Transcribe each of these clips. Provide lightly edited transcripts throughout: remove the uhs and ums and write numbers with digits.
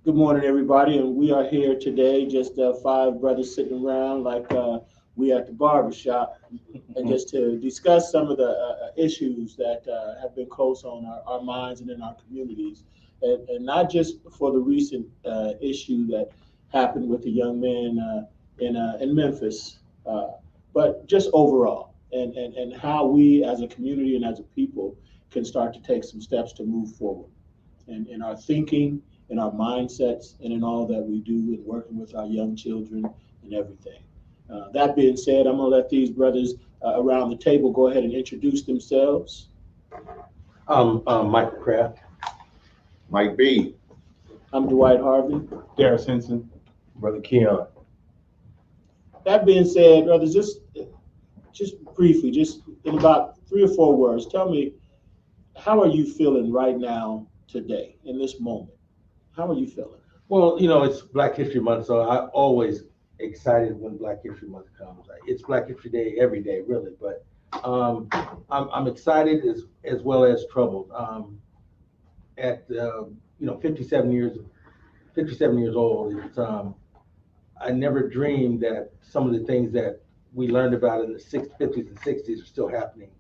Good morning, everybody, and we are here today, just five brothers sitting around like we at the barbershop, and just to discuss some of the issues that have been close on our minds and in our communities, and not just for the recent issue that happened with the young man in Memphis, but just overall, and how we as a community and as a people can start to take some steps to move forward in our thinking, in our mindsets, and in all that we do in working with our young children and everything. That being said, I'm going to let these brothers around the table go ahead and introduce themselves. Michael Kraft. Mike B. I'm Dwight Harvey. Darius Henson. Brother Keon. That being said, brothers, just briefly, just in about 3 or 4 words, tell me, how are you feeling right now, today, in this moment? How are you feeling? Well, it's Black History Month, so I'm always excited when Black History Month comes. It's Black History Day every day, really, but I'm excited as well as troubled. At 57 years old, I never dreamed that some of the things that we learned about in the 50s and 60s are still happening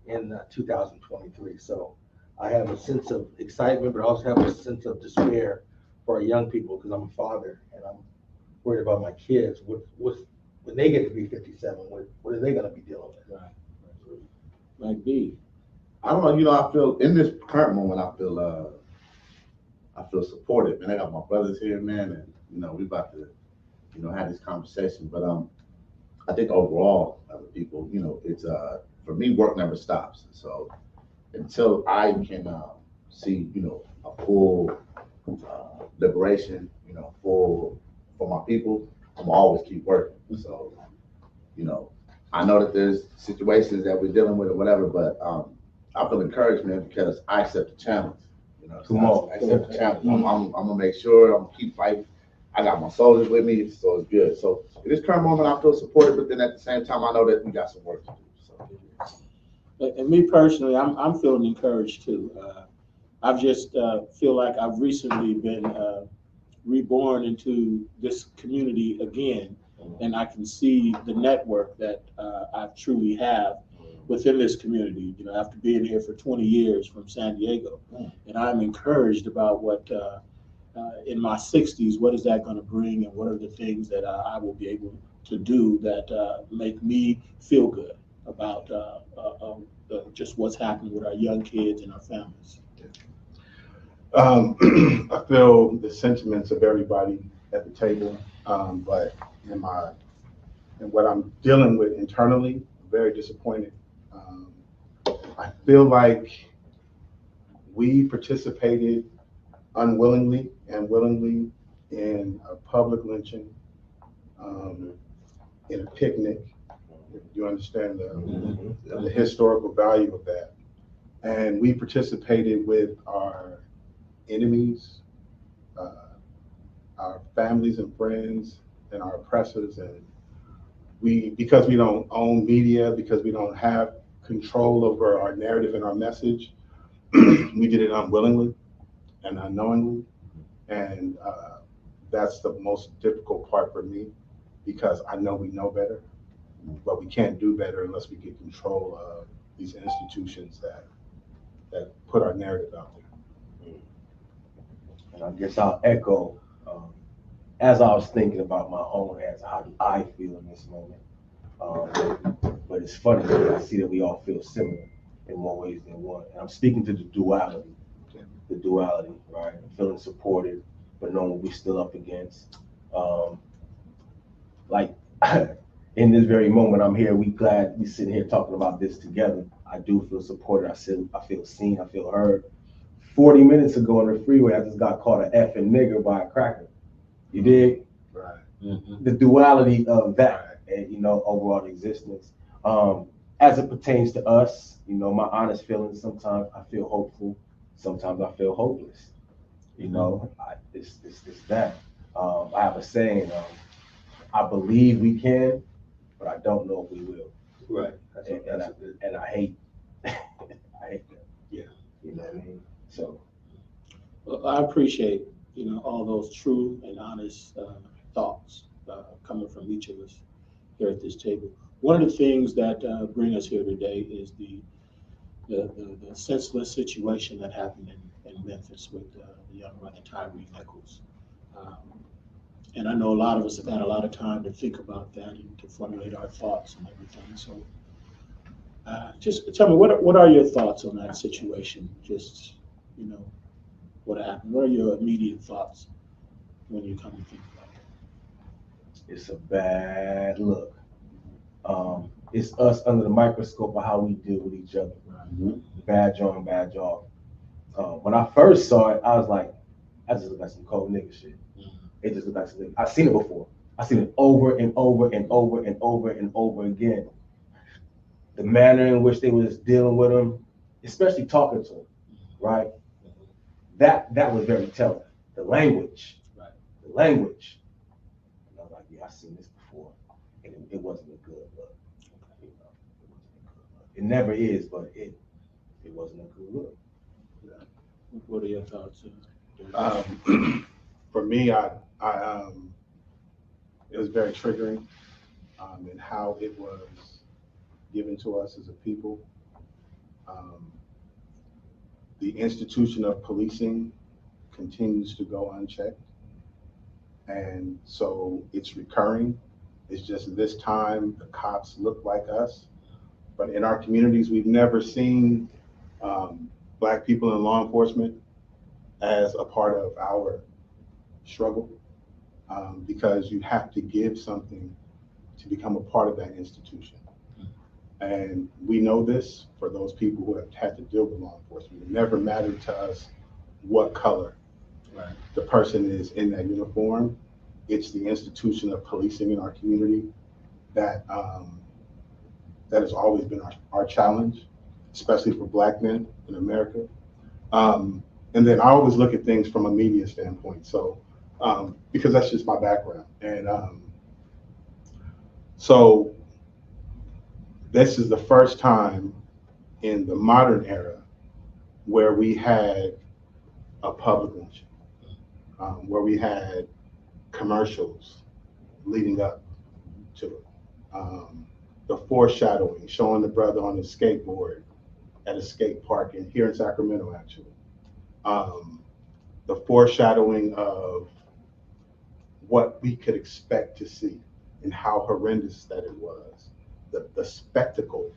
in 2023. So I have a sense of excitement, but I also have a sense of despair for our young people, because I'm a father and I'm worried about my kids. When they get to be 57, what are they going to be dealing with? Right. Like B. I don't know. I feel in this current moment. I feel supported, man. I got my brothers here, man, and we about to, have this conversation. But I think overall, other people, it's for me, work never stops. So until I can see, a full liberation, for my people, I'm always keep working. So, I know that there's situations that we're dealing with or whatever, but I feel encouraged, man, because I accept the challenge. I accept the challenge. I'm gonna make sure I'm gonna keep fighting. I got my soldiers with me, so it's good. So in this current moment, I feel supported, but then at the same time, I know that we got some work to do. So. And me personally, I'm feeling encouraged too. I've just feel like I've recently been reborn into this community again, and I can see the network that I truly have within this community. After being here for 20 years from San Diego, and I'm encouraged about what in my 60s, what is that going to bring, and what are the things that I will be able to do that make me feel good about just what's happening with our young kids and our families. I feel the sentiments of everybody at the table, but in what I'm dealing with internally, I'm very disappointed. I feel like we participated unwillingly and willingly in a public lynching, in a picnic. You understand the historical value of that. And we participated with our enemies, our families and friends, and our oppressors. And because we don't own media, because we don't have control over our narrative and our message, we did it unwillingly and unknowingly. And that's the most difficult part for me, because I know we know better, but we can't do better unless we get control of these institutions that put our narrative out there. And I guess I'll echo, as I was thinking about my own answer, how do I feel in this moment? But it's funny because I see that we all feel similar in more ways than one. And I'm speaking to the duality, right? I'm feeling supported, but knowing what we're still up against. Like in this very moment, I'm here. We sitting here talking about this together. I do feel supported. I feel seen. I feel heard. 40 minutes ago on the freeway, I just got called an effing nigger by a cracker. You dig? Right. The duality of that, and overall existence. As it pertains to us, my honest feelings. Sometimes I feel hopeful. Sometimes I feel hopeless. It's that. I have a saying. I believe we can, but I don't know if we will. Right. And I hate, I hate that. Yeah. You know what I mean? So. Well, I appreciate, all those true and honest thoughts coming from each of us here at this table. One of the things that bring us here today is the senseless situation that happened in Memphis with the young brother Tyre Nichols. And I know a lot of us have had a lot of time to think about that and to formulate our thoughts and everything. So just tell me, what are your thoughts on that situation? Just, what happened? What are your immediate thoughts when you come to think about it? It's a bad look. It's us under the microscope of how we deal with each other. Mhm. Bad job. When I first saw it, I was like, I just look like some cold nigga shit. It just looked like something. I've seen it before. I've seen it over and over and over and over and over again. The manner in which they was dealing with him, especially talking to him, right? That was very telling. The language. And I was like, yeah, I've seen this before. And it wasn't a good look. It wasn't a good look. It never is, but it wasn't a good look. What are your thoughts? For me, it was very triggering in how it was given to us as a people. The institution of policing continues to go unchecked. And so it's recurring. It's just this time the cops look like us. But in our communities, we've never seen Black people in law enforcement as a part of our struggle, because you have to give something to become a part of that institution. And we know this for those people who have had to deal with law enforcement. It never mattered to us what color the person is in that uniform. It's the institution of policing in our community that has always been our challenge, especially for Black men in America. And then I always look at things from a media standpoint. So, because that's just my background. And so this is the first time in the modern era where we had a public lynching, where we had commercials leading up to it. The foreshadowing, showing the brother on his skateboard at a skate park here in Sacramento, actually. The foreshadowing of what we could expect to see and how horrendous that it was, the spectacle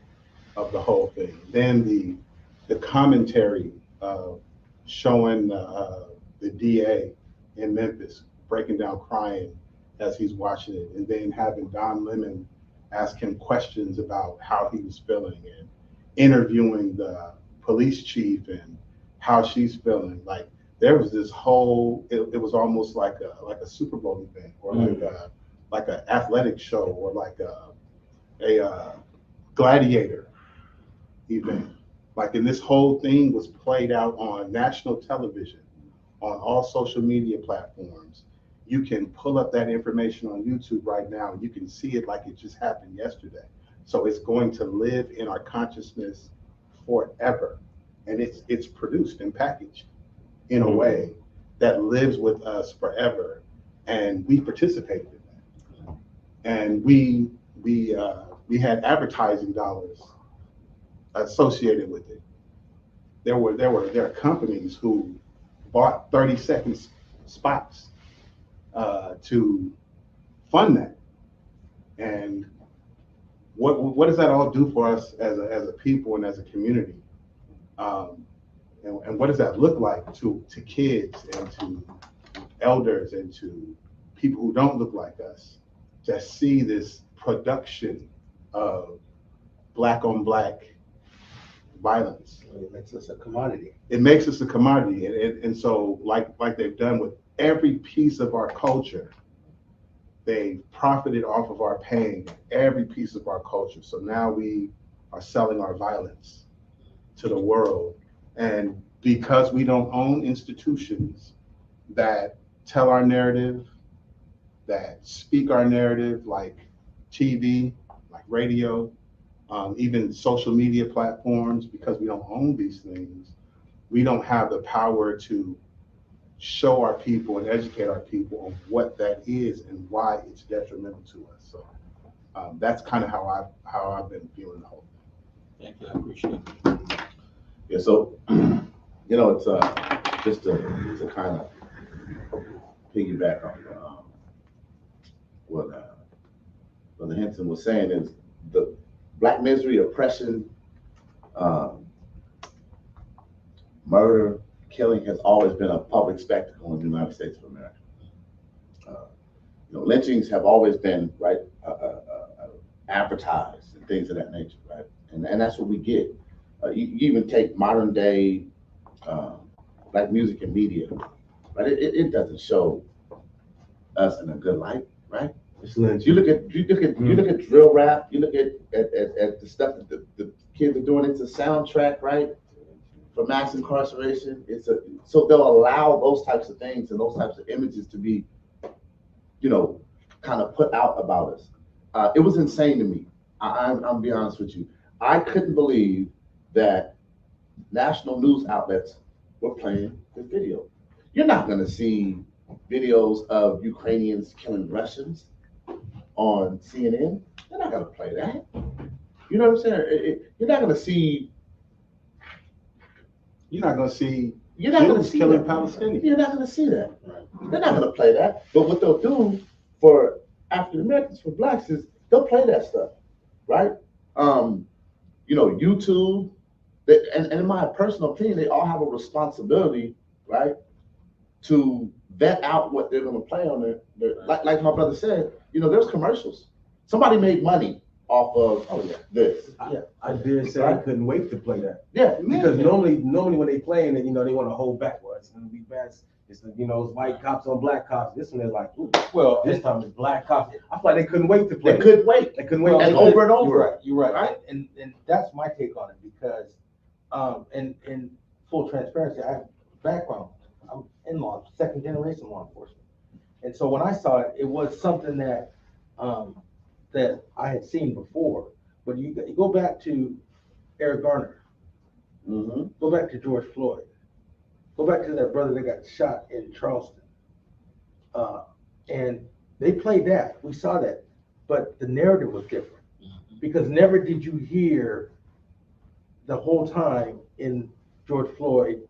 of the whole thing. Then the commentary of showing the DA in Memphis breaking down crying as he's watching it, and then having Don Lemon ask him questions about how he was feeling, and interviewing the police chief and how she's feeling. Like, there was this whole, it was almost like a Super Bowl event, or like an athletic show, or like a gladiator event. Like, and this whole thing was played out on national television, on all social media platforms. You can pull up that information on YouTube right now, and you can see it like it just happened yesterday. So it's going to live in our consciousness forever. And it's produced and packaged in a way that lives with us forever. And we participated in that. And we had advertising dollars associated with it. There are companies who bought 30-second spots to fund that. And what does that all do for us as a people and as a community? And what does that look like to kids and to elders and to people who don't look like us that see this production of black on black violence. It makes us a commodity. It makes us a commodity. And so like they've done with every piece of our culture, they profited off of our pain, every piece of our culture. So now we are selling our violence to the world. And because we don't own institutions that tell our narrative, that speak our narrative, like TV, like radio, even social media platforms, because we don't own these things, we don't have the power to show our people and educate our people on what that is and why it's detrimental to us. So that's kind of how I've been feeling the whole thing. Thank you, I appreciate it. Yeah, so, you know, it's just to kind of piggyback on what Brother Henson was saying is the Black misery, oppression, murder, killing has always been a public spectacle in the United States of America. You know, lynchings have always been, right, advertised and things of that nature, right? And that's what we get. You even take modern day Black music and media, right? It doesn't show us in a good light, right? You look at drill rap. You look at the stuff that the kids are doing. It's a soundtrack, right, for mass incarceration. So they'll allow those types of things and those types of images to be, you know, kind of put out about us. It was insane to me. I'll be honest with you. I couldn't believe that national news outlets were playing this video. You're not going to see videos of Ukrainians killing Russians on CNN. They're not going to play that. You know what I'm saying? You're not going to see. You're not going to see Jews killing Palestinians. You're not going to see that. They're not going to play that. But what they'll do for African Americans, for Blacks, is they'll play that stuff, right? You know, YouTube, and in my personal opinion, they all have a responsibility, right, to vet out what they're going to play on their like my brother said, you know, there's commercials. Somebody made money off of this. I did say I couldn't wait to play that. Yeah, Because normally when they playing it, you know, they want to hold back. Well, it's going to be best. It's, you know, it's white cops on black cops. This one they're like, ooh, well, this time it's black cops. I feel like they couldn't wait to play. They couldn't wait. They couldn't wait. And over and over. You're right. Right? And that's my take on it because, in full transparency, I have background. I'm in law, second generation law enforcement. And so when I saw it, it was something that that I had seen before. But you go back to Eric Garner, go back to George Floyd, go back to that brother that got shot in Charleston, and they played that. We saw that, but the narrative was different because never did you hear the whole time in George Floyd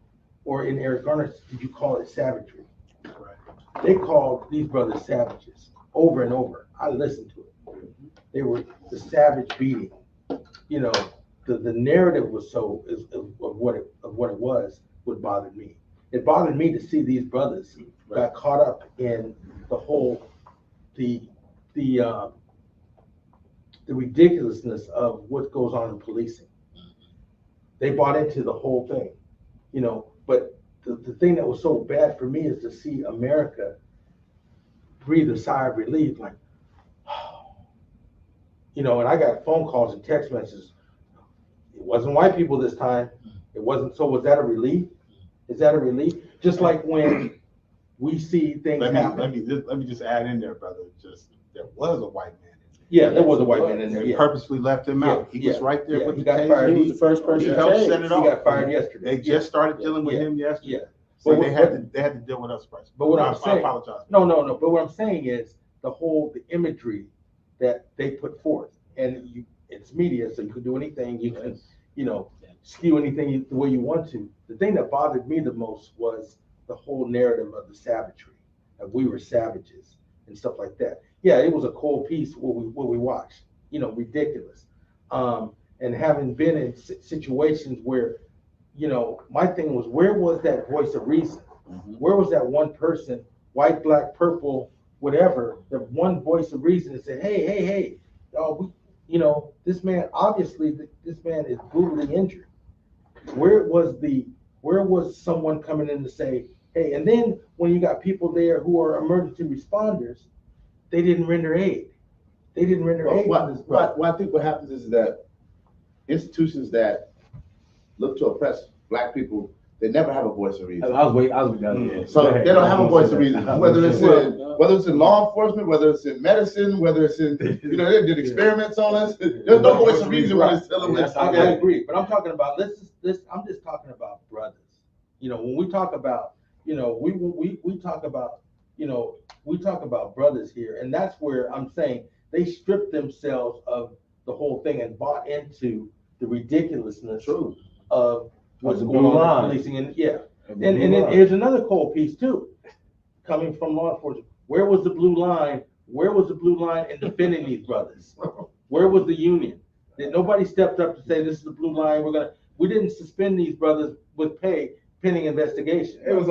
or in Eric Garner did you call it savagery. Right. They called these brothers savages over and over. I listened to it. They were the savage beating. You know, the narrative was so of what it was would bother me. It bothered me to see these brothers got caught up in the whole the ridiculousness of what goes on in policing. They bought into the whole thing, you know. But the thing that was so bad for me is to see America breathe a sigh of relief, like, you know. And I got phone calls and text messages. It wasn't white people this time. It wasn't. So was that a relief? Is that a relief? Just like when we see things happen. Let me just add in there, brother. Just there was a white man in there. Yeah, there was a white man in there. They Yeah. purposely left him out. He was right there with He the got taser. fired. He was the first person He to helped take. set it He off. got fired yesterday. They just started dealing with him yesterday. Yeah. So But they had to deal with us first. But what I I'm saying, apologize. no. But what I'm saying is the imagery that they put forth, and it's media, so you can do anything. You can, you know, skew anything the way you want to. The thing that bothered me the most was the whole narrative of the savagery, that we were savages and stuff like that. Yeah, it was a cold piece what we watched. You know, ridiculous. And having been in situations where, you know, my thing was, where was that voice of reason? Where was that one person, white, black, purple, whatever, the one voice of reason and said, hey, this man, obviously, this man is brutally injured. Where was someone coming in to say, hey, and then when you got people there who are emergency responders, they didn't render aid. They didn't render aid to this brother. What I think what happens is that institutions that look to oppress black people, they never have a voice of reason. I was waiting. So they don't have a voice of reason, whether it's in law enforcement, whether it's in medicine, whether it's in, they did experiments on us. There's no voice of reason when it's telling us. I agree, but I'm talking about, I'm just talking about brothers. When we talk about, we talk about, we talk about brothers here, and that's where I'm saying they stripped themselves of the whole thing and bought into the ridiculousness of what's going on in policing. And then here's another cold piece too, coming from law enforcement. Where was the blue line? Where was the blue line in defending these brothers? Where was the union? Nobody stepped up to say this is the blue line. We didn't suspend these brothers with pay pending investigation. It was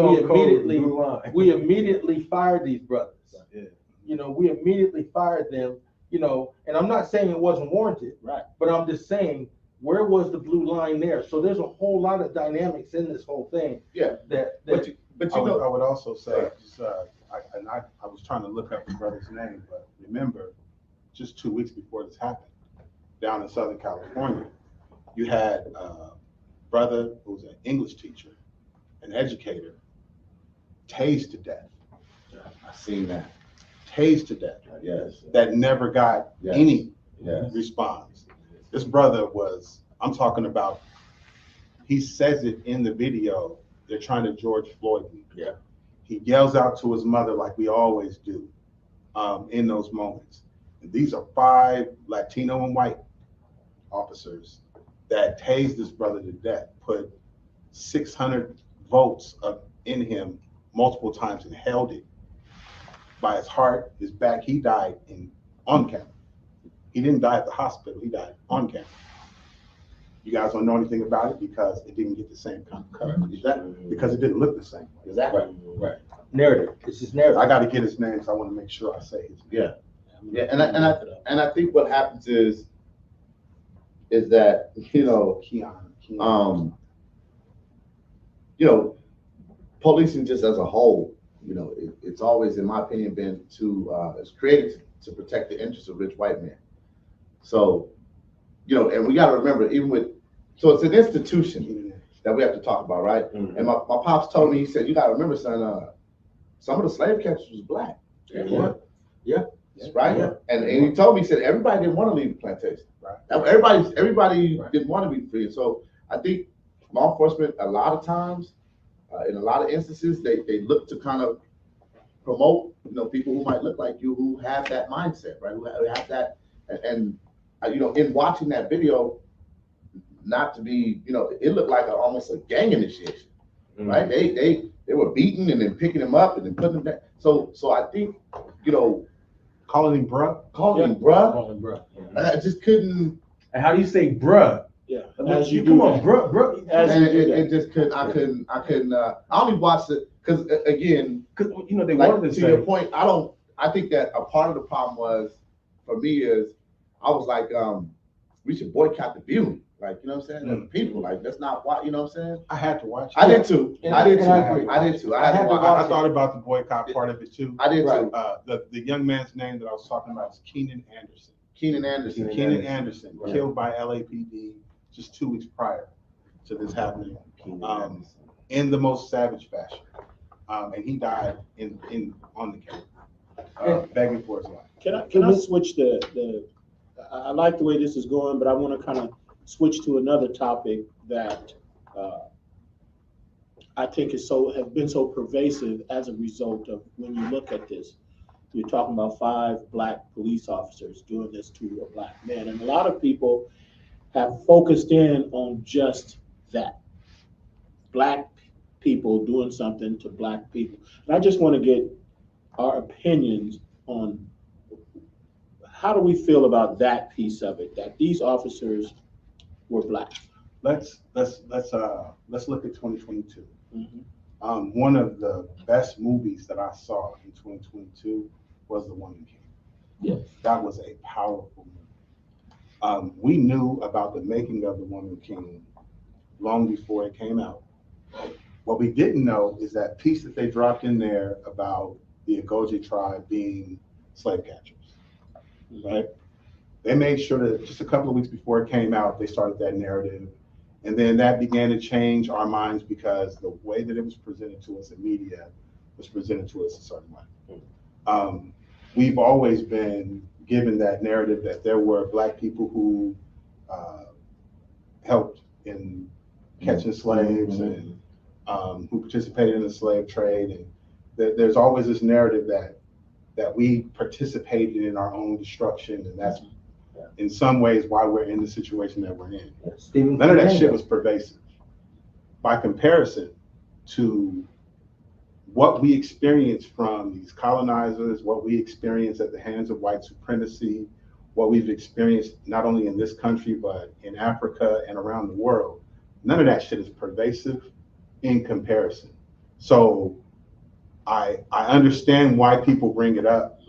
we immediately fired these brothers. We immediately fired them. And I'm not saying it wasn't warranted, right? But I'm just saying, where was the blue line there? So there's a whole lot of dynamics in this whole thing. Yeah. I would also say, I was trying to look up the brother's name, but remember, just 2 weeks before this happened, down in Southern California, you had a brother who was an English teacher, an educator, tased to death. I've seen that. Tased to death. Yes. That never got any Yes. response. This brother I'm talking about, he says it in the video, they're trying to George Floyd me. Yeah. He yells out to his mother like we always do in those moments. And these are 5 Latino and white officers that tased this brother to death, put 600 volts in him multiple times and held it by his heart, his back. He died on camera. He didn't die at the hospital, he died on camera. You guys don't know anything about it because it didn't get the same kind of coverage. Because it didn't look the same. Exactly. Right. Narrative. It's just narrative. I got to get his name, so I want to make sure I say his name. Yeah. And I think what happens is that Keon. policing just as a whole, it's always, in my opinion, been it's created to protect the interests of rich white men. So, and we got to remember, so it's an institution that we have to talk about, right? Mm-hmm. And my pops told me, he said, you got to remember, son, some of the slave catchers was black. Yeah. Right? Yeah. And he told me, he said, everybody didn't want to leave the plantation. Right. Everybody didn't want to be free. So I think law enforcement, a lot of times, in a lot of instances, they look to kind of promote, people who might look like you, who have that mindset, right? Who have that, and in watching that video, not to be, it looked like almost a gang initiation, right? They were beating and then picking him up and then putting him down. So I think, Calling him bruh. I just couldn't. And how do you say bruh? Yeah. As you Come do on, that. bruh. And it just couldn't. I couldn't. I only watched it because again, Because they like, wanted to to your say, point, I think that a part of the problem was, for me, is I was like, we should boycott the viewing. Like, you know what I'm saying? The people, like, that's not why, you know what I'm saying? I had to watch it. I did too. I did And I agree. too. I did too. I had to watch I thought about the boycott part of it too. I did Right. too. The young man's name that I was talking about is Keenan Anderson. Keenan Anderson. Keenan Anderson, Right. killed by LAPD just 2 weeks prior to this happening, in the most savage fashion. And he died on the camera, begging for his life. Can I switch I like the way this is going, but I want to kind of switch to another topic that I think has been so pervasive as a result of, when you look at this, you're talking about 5 black police officers doing this to a black man. And a lot of people have focused in on just that. Black people doing something to black people. And I just want to get our opinions on how do we feel about that piece of it, that these officers were black. Let's look at 2022. Mm-hmm. One of the best movies that I saw in 2022 was the Woman King. Yes. That was a powerful movie. We knew about the making of the Woman King long before it came out. What we didn't know is that piece that they dropped in there about the Agoge tribe being slave catchers, right? They made sure that just a couple of weeks before it came out, they started that narrative. And then that began to change our minds because the way that it was presented to us in media was presented to us a certain way. We've always been given that narrative that there were Black people who helped in catching slaves and who participated in the slave trade. And there's always this narrative that we participated in our own destruction, and that's in some ways why we're in the situation that we're in. None of that shit was pervasive. By comparison to what we experienced from these colonizers, what we experienced at the hands of white supremacy, what we've experienced not only in this country, but in Africa and around the world, none of that shit is pervasive in comparison. So I understand why people bring it up,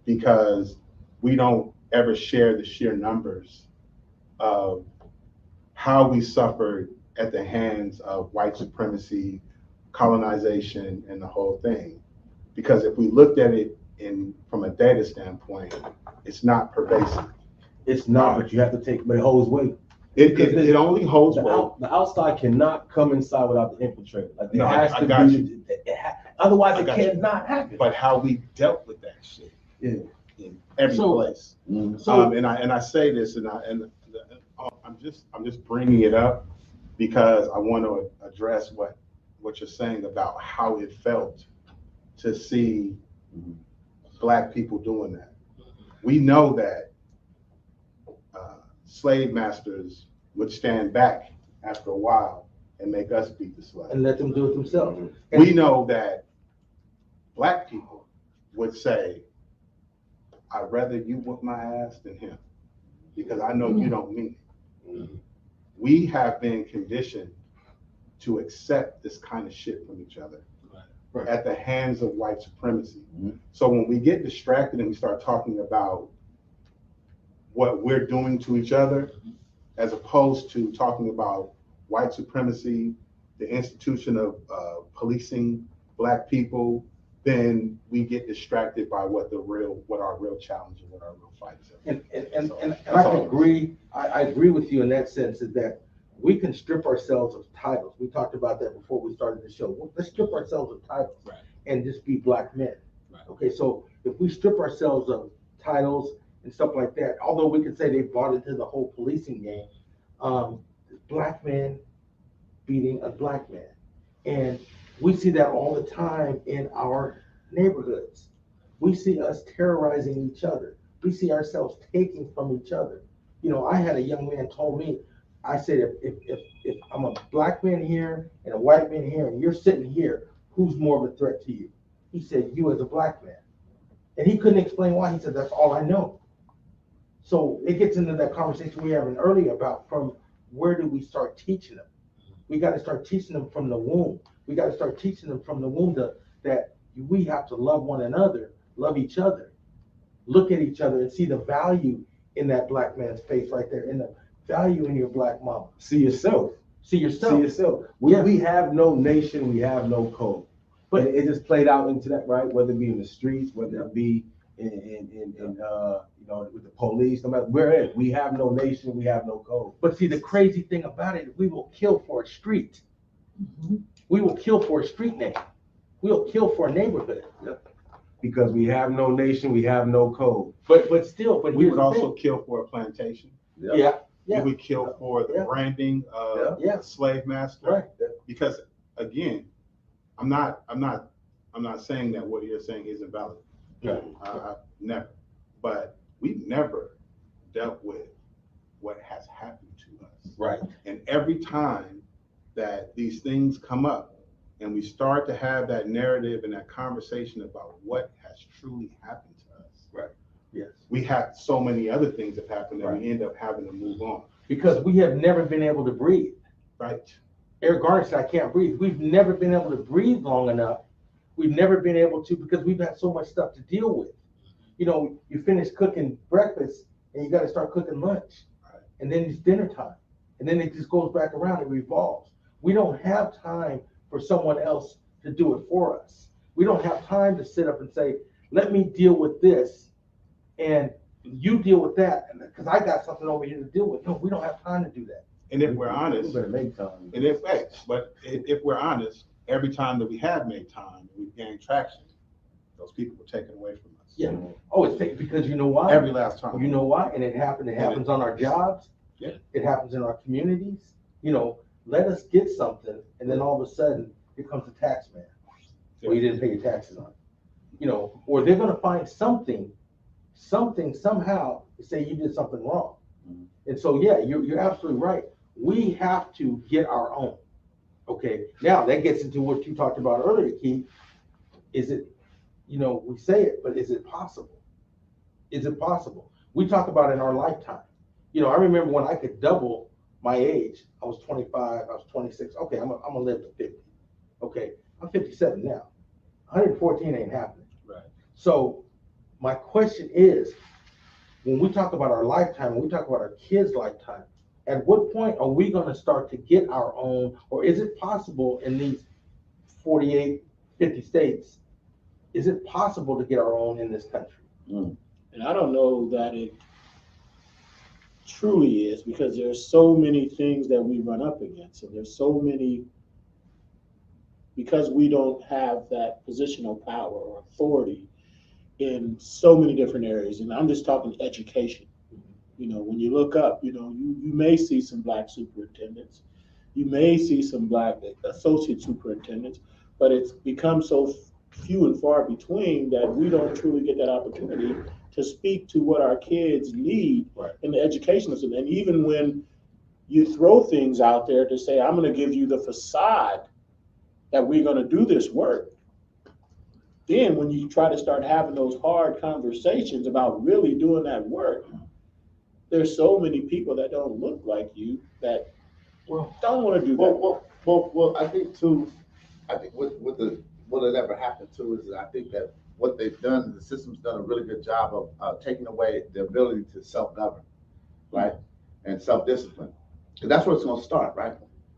because we don't ever share the sheer numbers of how we suffered at the hands of white supremacy, colonization, and the whole thing. Because if we looked at it from a data standpoint, it's not pervasive. It's not, but you have to take, but it holds weight. It only holds weight. The outside cannot come inside without the infiltrator. Like No, there has I to got be, you. Otherwise I it got you. cannot happen. But how we dealt with that shit in every place. So And I say this, and I'm just bringing it up because I want to address what you're saying about how it felt to see Black people doing that. We know that slave masters would stand back after a while and make us beat the slave. And let them do it themselves. We know that Black people would say, I'd rather you whoop my ass than him, because I know you don't mean it. We have been conditioned to accept this kind of shit from each other at the hands of white supremacy. So when we get distracted and we start talking about what we're doing to each other, as opposed to talking about white supremacy, the institution of policing Black people, then we get distracted by what our real challenge and what our real fight is. And I can agree. I agree with you in that sense, is that we can strip ourselves of titles. We talked about that before we started the show. Let's strip ourselves of titles and just be Black men. Okay, so if we strip ourselves of titles and stuff like that, although we could say they bought into the whole policing game, Black men beating a Black man. And we see that all the time in our neighborhoods. We see us terrorizing each other. We see ourselves taking from each other. You know, I had a young man told me, I said, if I'm a Black man here and a white man here and you're sitting here, who's more of a threat to you? He said, you as a Black man. And he couldn't explain why. He said, that's all I know. So it gets into that conversation we were having earlier about from where do we start teaching them? We got to start teaching them from the womb. We got to start teaching them from the womb that we have to love one another, love each other, look at each other and see the value in that Black man's face right there, and the value in your Black mama. See yourself. See yourself. We have no nation, we have no code. But it just played out into that, right? Whether it be in the streets, whether it be in with the police, no matter where it is, we have no nation, we have no code. But see, the crazy thing about it, we will kill for a street. We will kill for a street name. We'll kill for a neighborhood. Because we have no nation, we have no code. But we would also kill for a plantation. Yeah. We would kill for the branding of a slave master. Right. Because again, I'm not saying that what you're saying isn't valid. Never. But we've never dealt with what has happened to us. Right. And every time that these things come up and we start to have that narrative and that conversation about what has truly happened to us. Right. Yes. We have so many other things that happen that we end up having to move on. Because we have never been able to breathe. Right. Eric Garner said, I can't breathe. We've never been able to breathe long enough. We've never been able to, because we've had so much stuff to deal with. You know, you finish cooking breakfast and you gotta start cooking lunch. Right. And then it's dinner time. And then it just goes back around, it revolves. We don't have time for someone else to do it for us. We don't have time to sit up and say, let me deal with this and you deal with that, because I got something over here to deal with. No, we don't have time to do that. And if we're We honest, better make time. and if we're honest, every time that we have made time, we've gained traction, those people were taken away from us. Yeah. Oh, it's because you know why? Every last time. You know why? And it happens on our jobs. Yeah. It happens in our communities. You know, let us get something and then all of a sudden here comes the tax man. Well, you didn't pay your taxes on it. You know, or they're gonna find something, somehow to say you did something wrong. And so, yeah, you're absolutely right. We have to get our own. Okay, now that gets into what you talked about earlier, Keith. Is it, you know, we say it, but is it possible? Is it possible? We talk about it in our lifetime. You know, I remember when I could double my age. I was 25, I was 26. Okay, I'm gonna live to 50. Okay, I'm 57 now. 114 ain't happening. Right. So my question is, when we talk about our lifetime, when we talk about our kids' lifetime, at what point are we gonna start to get our own, or is it possible in these 48, 50 states, is it possible to get our own in this country? And I don't know that it truly is, because there's so many things that we run up against, and there's so many, because we don't have that positional power or authority in so many different areas. And I'm just talking education. You know, when you look up, you know, you may see some Black superintendents, you may see some Black associate superintendents, but it's become so few and far between that we don't truly get that opportunity to speak to what our kids need in the educational system. And even when you throw things out there to say, I'm going to give you the facade that we're going to do this work, then when you try to start having those hard conversations about really doing that work, there's so many people that don't look like you that don't want to do that. Well, I think too, what had ever happened too is that I think that what they've done, the system's done a really good job of taking away the ability to self-govern, right? And self-discipline. Because that's where it's gonna start, right?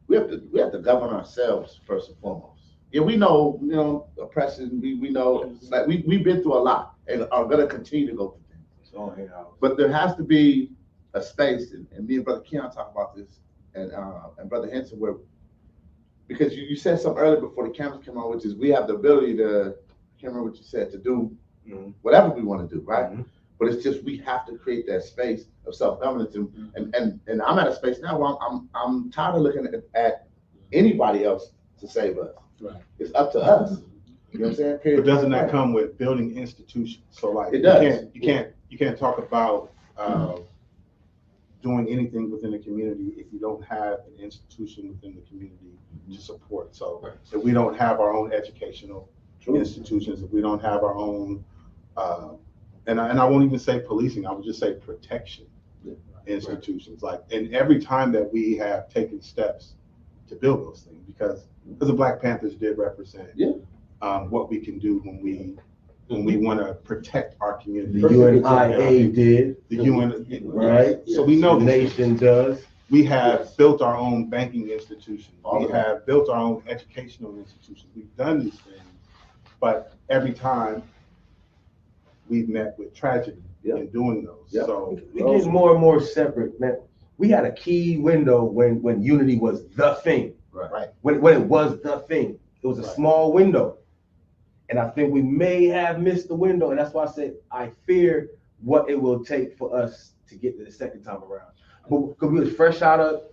We have to govern ourselves first and foremost. Yeah, we know, you know, oppression, we know, like we've been through a lot and are gonna continue to go through things. But there has to be a space, and me and Brother Keon talk about this, and Brother Henson, where, because you said something earlier before the cameras came on, which is we have the ability to, I can't remember what you said, to do whatever we want to do, right? But it's just we have to create that space of self-governance, and I'm at a space now where I'm tired of looking at anybody else to save us. Right. It's up to us. You know what I'm saying? But doesn't that come with building institutions? So like, It does. You can't talk about doing anything within the community if you don't have an institution within the community to support. So if we don't have our own educational institutions, if we don't have our own, and I won't even say policing, I would just say protection institutions. Like, and every time that we have taken steps to build those things, because the Black Panthers did represent what we can do when we want to protect our community. The UNIA did. The UN, right? So we know the nation does. we have built our own banking institutions. We have built our own educational institutions. We've done these things, but every time we've met with tragedy in doing those. So We get more and more separate, man. We had a key window when unity was the thing. Right. When it was the thing. It was a small window. And I think we may have missed the window. And that's why I said I fear what it will take for us to get to the second time around. Because we was fresh out of,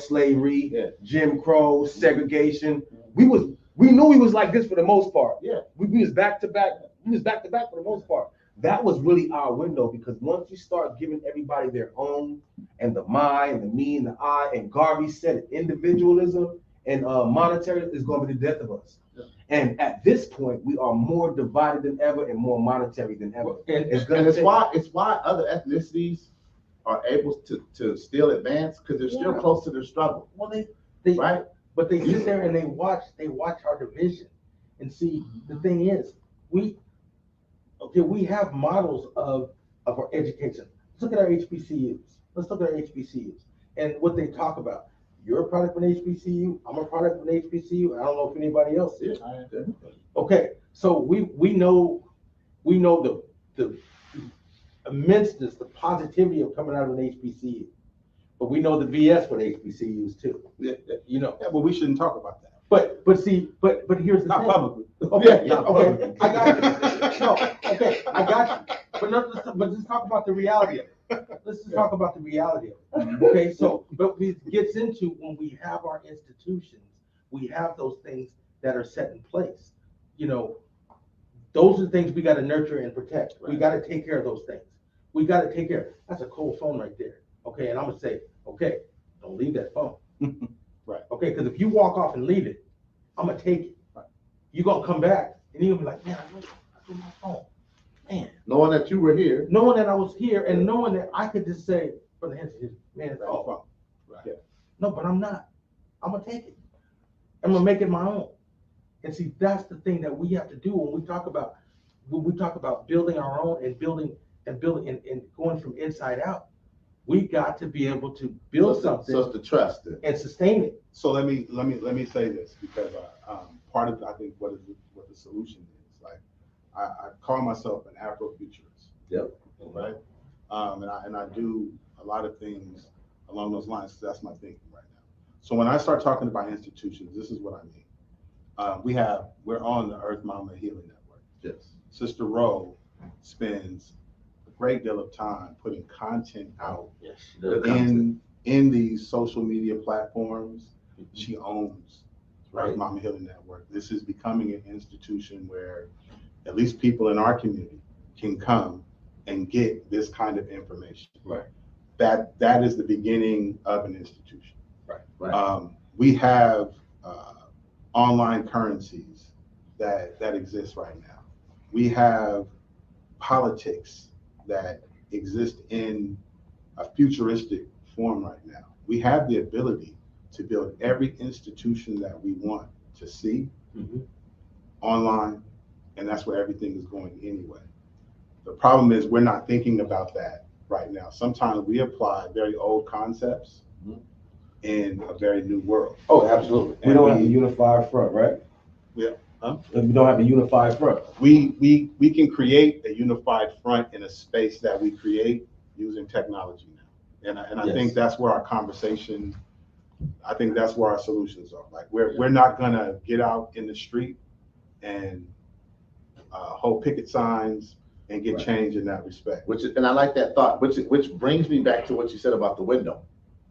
slavery, Jim Crow, segregation. We knew we was like this for the most part. Yeah. We was back to back. We was back to back for the most part. That was really our window, because once you start giving everybody their own, and the my and the me and the I, and Garvey said it, individualism and monetary is going to be the death of us. Yeah. And at this point, we are more divided than ever and more monetary than ever. It's why other ethnicities are able to still advance, because they're still close to their struggle. Well, they right? But they sit there and they watch our division. And see, the thing is, okay, we have models of our education. Let's look at our HBCUs. Let's look at our HBCUs and what they talk about. You're a product of an HBCU. I'm a product of an HBCU. I don't know if anybody else is. Okay, so we know the immenseness, the positivity of coming out of an HBCU, but we know the BS with HBCUs too. You know. Yeah, but we shouldn't talk about that. But here's the Not thing. publicly. Okay, Not okay, publicly. I got you. No, okay, I got you. But let's talk about the reality of it. Let's just talk about the reality of it. Okay, so, but it gets into when we have our institutions, we have those things that are set in place. You know, those are things we got to nurture and protect. We got to take care of those things. We got to take care. That's a cold phone right there. Okay, and I'm gonna say, okay, don't leave that phone. Right. Okay, because if you walk off and leave it, I'm gonna take it. Right. You're gonna come back and you're gonna be like, man, I threw my phone. Man. Knowing that you were here. Knowing that I was here and knowing that I could just say, for the Henson, man, it's all phone. Right. Yeah. No, but I'm not. I'm gonna take it. I'm gonna make it my own. And see, that's the thing that we have to do when we talk about building our own and building and going from inside out. We got to be able to build something So it's the trust. and sustain it. So let me say this, because part of I think what the solution is. Like I call myself an Afrofuturist. Yep. Right. And I do a lot of things along those lines, because that's my thinking right now. So when I start talking about institutions, this is what I mean. We're on the Earth Mama Healing Network. Yes. Sister Rowe spends a great deal of time putting content out in these social media platforms. She owns Earth Mama Healing Network. This is becoming an institution where at least people in our community can come and get this kind of information. Right. That is the beginning of an institution. Right. We have online currencies that exist right now. We have politics that exist in a futuristic form right now. We have the ability to build every institution that we want to see online, and that's where everything is going anyway. The problem is we're not thinking about that right now. Sometimes we apply very old concepts in a very new world. Oh, absolutely. We don't have a unified front, right? Yeah. Huh? We don't have a unified front. We can create a unified front in a space that we create using technology now. And I think that's where our conversation, I think that's where our solutions are. Like we're not gonna get out in the street and hold picket signs and get change in that respect. And I like that thought, which brings me back to what you said about the window.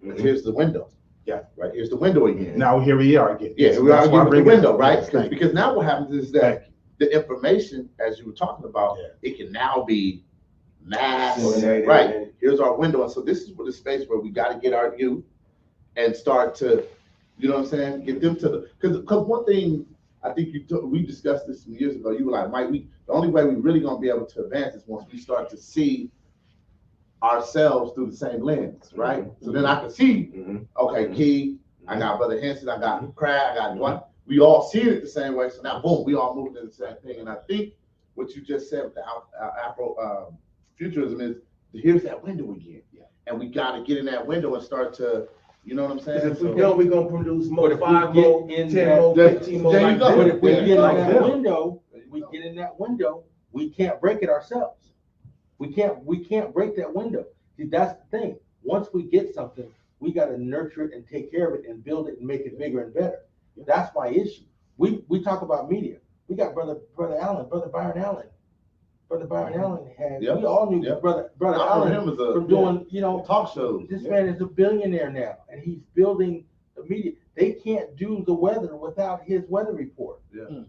Here's the window. Yeah. Right. Here's the window again. Now here we are again. Yeah, we are That's why I again with the bring it window, up. right? Yes, Because now what happens is that the information, as you were talking about, Yeah. it can now be mass. Disseminated. Right. Here's our window. And so this is the space where we got to get our youth and start to, you know what I'm saying? Get them to the, because one thing I think we discussed this some years ago. You were like, Mike, the only way we really gonna be able to advance is once we start to see ourselves through the same lens, right? So then I can see, okay, Key, I got Brother Henson, I got Crab, I got one. We all see it the same way. So now, boom, we all moving in the same thing. And I think what you just said with the Afro futurism is here's that window again. Yeah. And we got to get in that window and start to, you know what I'm saying? If we don't, we're gonna produce But more, if we 5 get more, in 10 that- more, 15 more. There you like go. that. But if we get in Yeah. that window, we can't break it ourselves. We can't break that window. See, that's the thing. Once we get something, we got to nurture it and take care of it and build it and make it bigger and better. That's my issue. We talk about media. We got Brother Allen, Brother Byron Allen. Brother Byron Allen had, Yep. we all knew Yep. Brother I remember Allen him as a from doing, you know, talk shows. this man is a billionaire now, and he's building the media. They can't do the weather without his weather report. Yeah.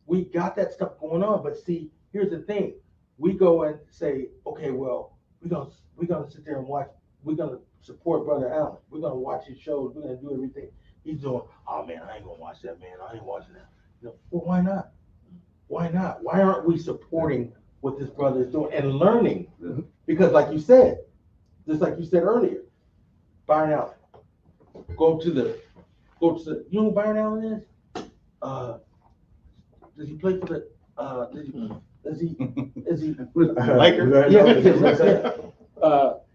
We got that stuff going on, but see, here's the thing. We go and say, okay, well, we're gonna sit there and watch. We're gonna support Brother Allen. We're gonna watch his shows. We're gonna do everything he's doing. Oh man, I ain't gonna watch that, man. I ain't watching that. You know, well, why not? Why not? Why aren't we supporting what this brother is doing and learning? Mhm. Because like you said, just like you said earlier, Byron Allen. Go to the, you know who Byron Allen is? Does he play for the, Is he? Is he? Laker? Yeah.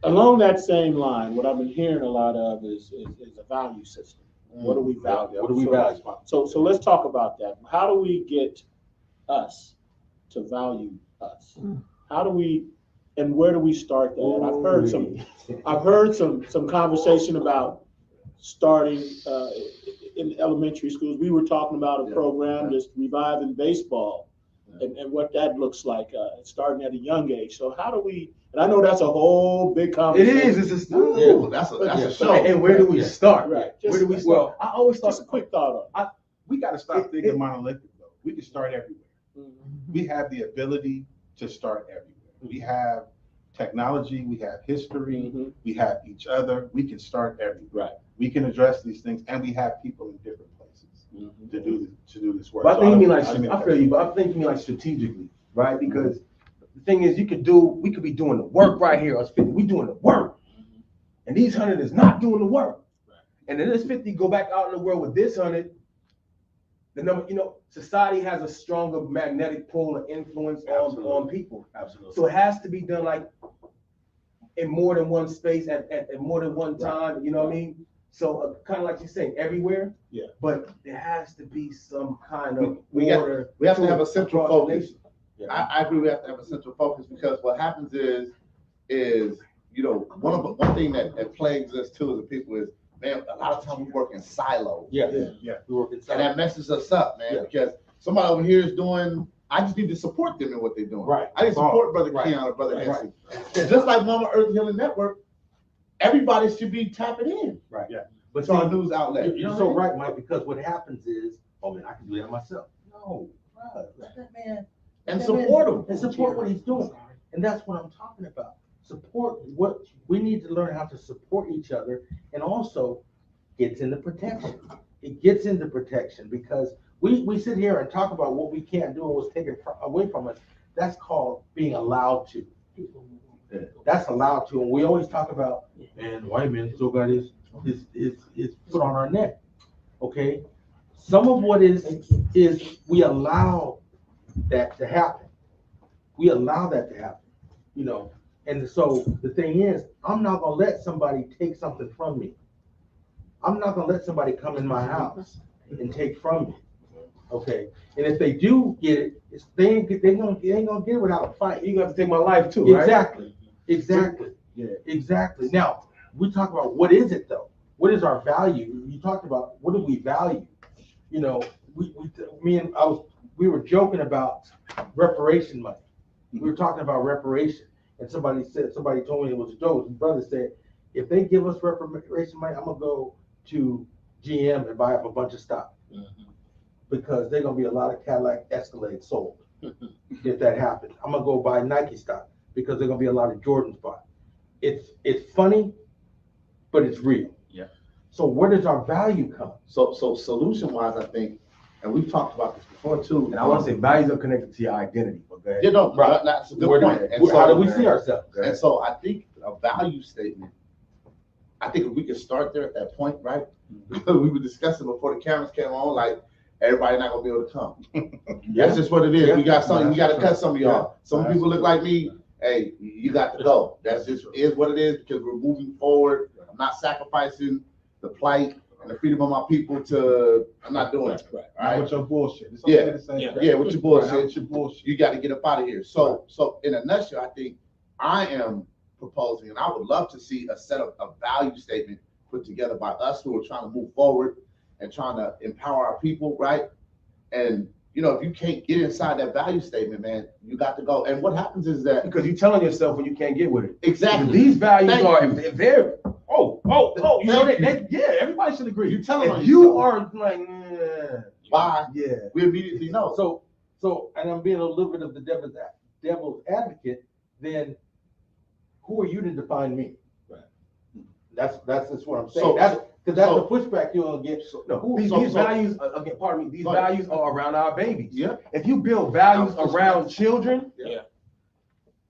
Along that same line, what I've been hearing a lot of is a value system. What do we value? What do we value? So let's talk about that. How do we get us to value us? How do we, and where do we start that? I've heard some conversation about starting in elementary schools. We were talking about a program just reviving baseball and what that looks like, starting at a young age. So how do we, and I know that's a whole big It conversation. is. It's a Ooh, that's a show. And where do we start? Right. Where do we start? I always thought Just a quick thought on it. We got to stop thinking monolithic though. We can start everywhere. Mhm. We have the ability to start everywhere. We have technology, we have history, Mhm. we have each other. We can start everywhere. Right. We can address these things, and we have people in different places Mhm. to do this work. But I So think you mean don't- like, I mean, I feel you, but I think you mean like strategically, right? Because the thing is, we could be doing the work right here, us 50, we doing the work. And these 100 is not doing the work. And then this 50 go back out in the world with this 100, the number, society has a stronger magnetic pull and influence on people. Absolutely. So it has to be done like in more than one space at more than one time, you know what I mean? So kind of like you're saying, everywhere. Yeah. But there has to be some kind of We order. have to have a central across the focus. nation. Yeah. I agree. We have to have a central focus because what happens is one thing that plagues us too as a people is, man, a lot of times we work in silos. Yeah. We work And inside. that messes us up, man, Yeah. because somebody over here is doing, I just need to support them in what they're doing. Right. I need to support Brother Right. Keon or Brother Right. Nancy. Just like Mama Earth Healing Network, everybody should be tapping in But to our see, news outlet. you're so right, Mike, because what happens is, oh man, I can do that myself. No, bro, let that man. And let that support man- him. And support what he's doing. And that's what I'm talking about. Support what, we need to learn how to support each other, and also gets into protection. It gets into protection because we sit here and talk about what we can't do and what's taken away from us. That's called being allowed to. That's allowed to. And we always talk about, man, the white man still got his foot on our neck. Okay? Some of what is we allow that to happen. We allow that to happen, And so the thing is, I'm not gonna let somebody take something from me. I'm not gonna let somebody come in my house and take from me. Okay? And if they do get it, they ain't gonna get it without a fight. You got to take my life too, right? Exactly. Yeah. Exactly. Now, we talk about what is it though? What is our value? You talked about what do we value? We were joking about reparation money. We were talking about reparation, and somebody told me it was a joke. His brother said, if they give us reparation money, I'm gonna go to GM and buy up a bunch of stock because there's gonna be a lot of Cadillac Escalades sold if that happens. I'm gonna go buy Nike stock because there's gonna be a lot of Jordans bought. It's funny, but it's real. Yeah. So where does our value come? So solution wise, I think, and we've talked about this before too. And I want to say values are connected to your identity. But go ahead. That's a good Where point. how do we see ourselves? Go ahead. And so I think a value statement, I think if we could start there at that point, right? We were discussing before the cameras came on, like everybody not gonna be able to come. That's just what it is. We got some, we gotta cut some of y'all. Some people look like me. Hey, you got to go. That's just is what it is because we're moving forward. I'm not sacrificing the plight and the freedom of my people I'm not doing it. Right. All right. With your bullshit. It's Yeah. okay to say that. Yeah, with your Right, bullshit. with your bullshit. You got to get up out of here. So in a nutshell, I think I am proposing, and I would love to see a set of a value statement put together by us who are trying to move forward and trying to empower our people, right? And if you can't get inside that value statement, man, you got to go. And what happens is that Because you're telling yourself when you can't get with it. exactly These values Thank are, you. if they're, Thank you. everybody should agree. You telling on If you yourself. are like, why yeah. we immediately know. So, and I'm being a little bit of the devil's advocate, then who are you to define me? Right. That's just what I'm saying. So- Because that's so- the pushback you'll get. No, these so- values, again, pardon me, these Go ahead. values are around our babies. Yeah. If you build values I'm pushing around children Yeah.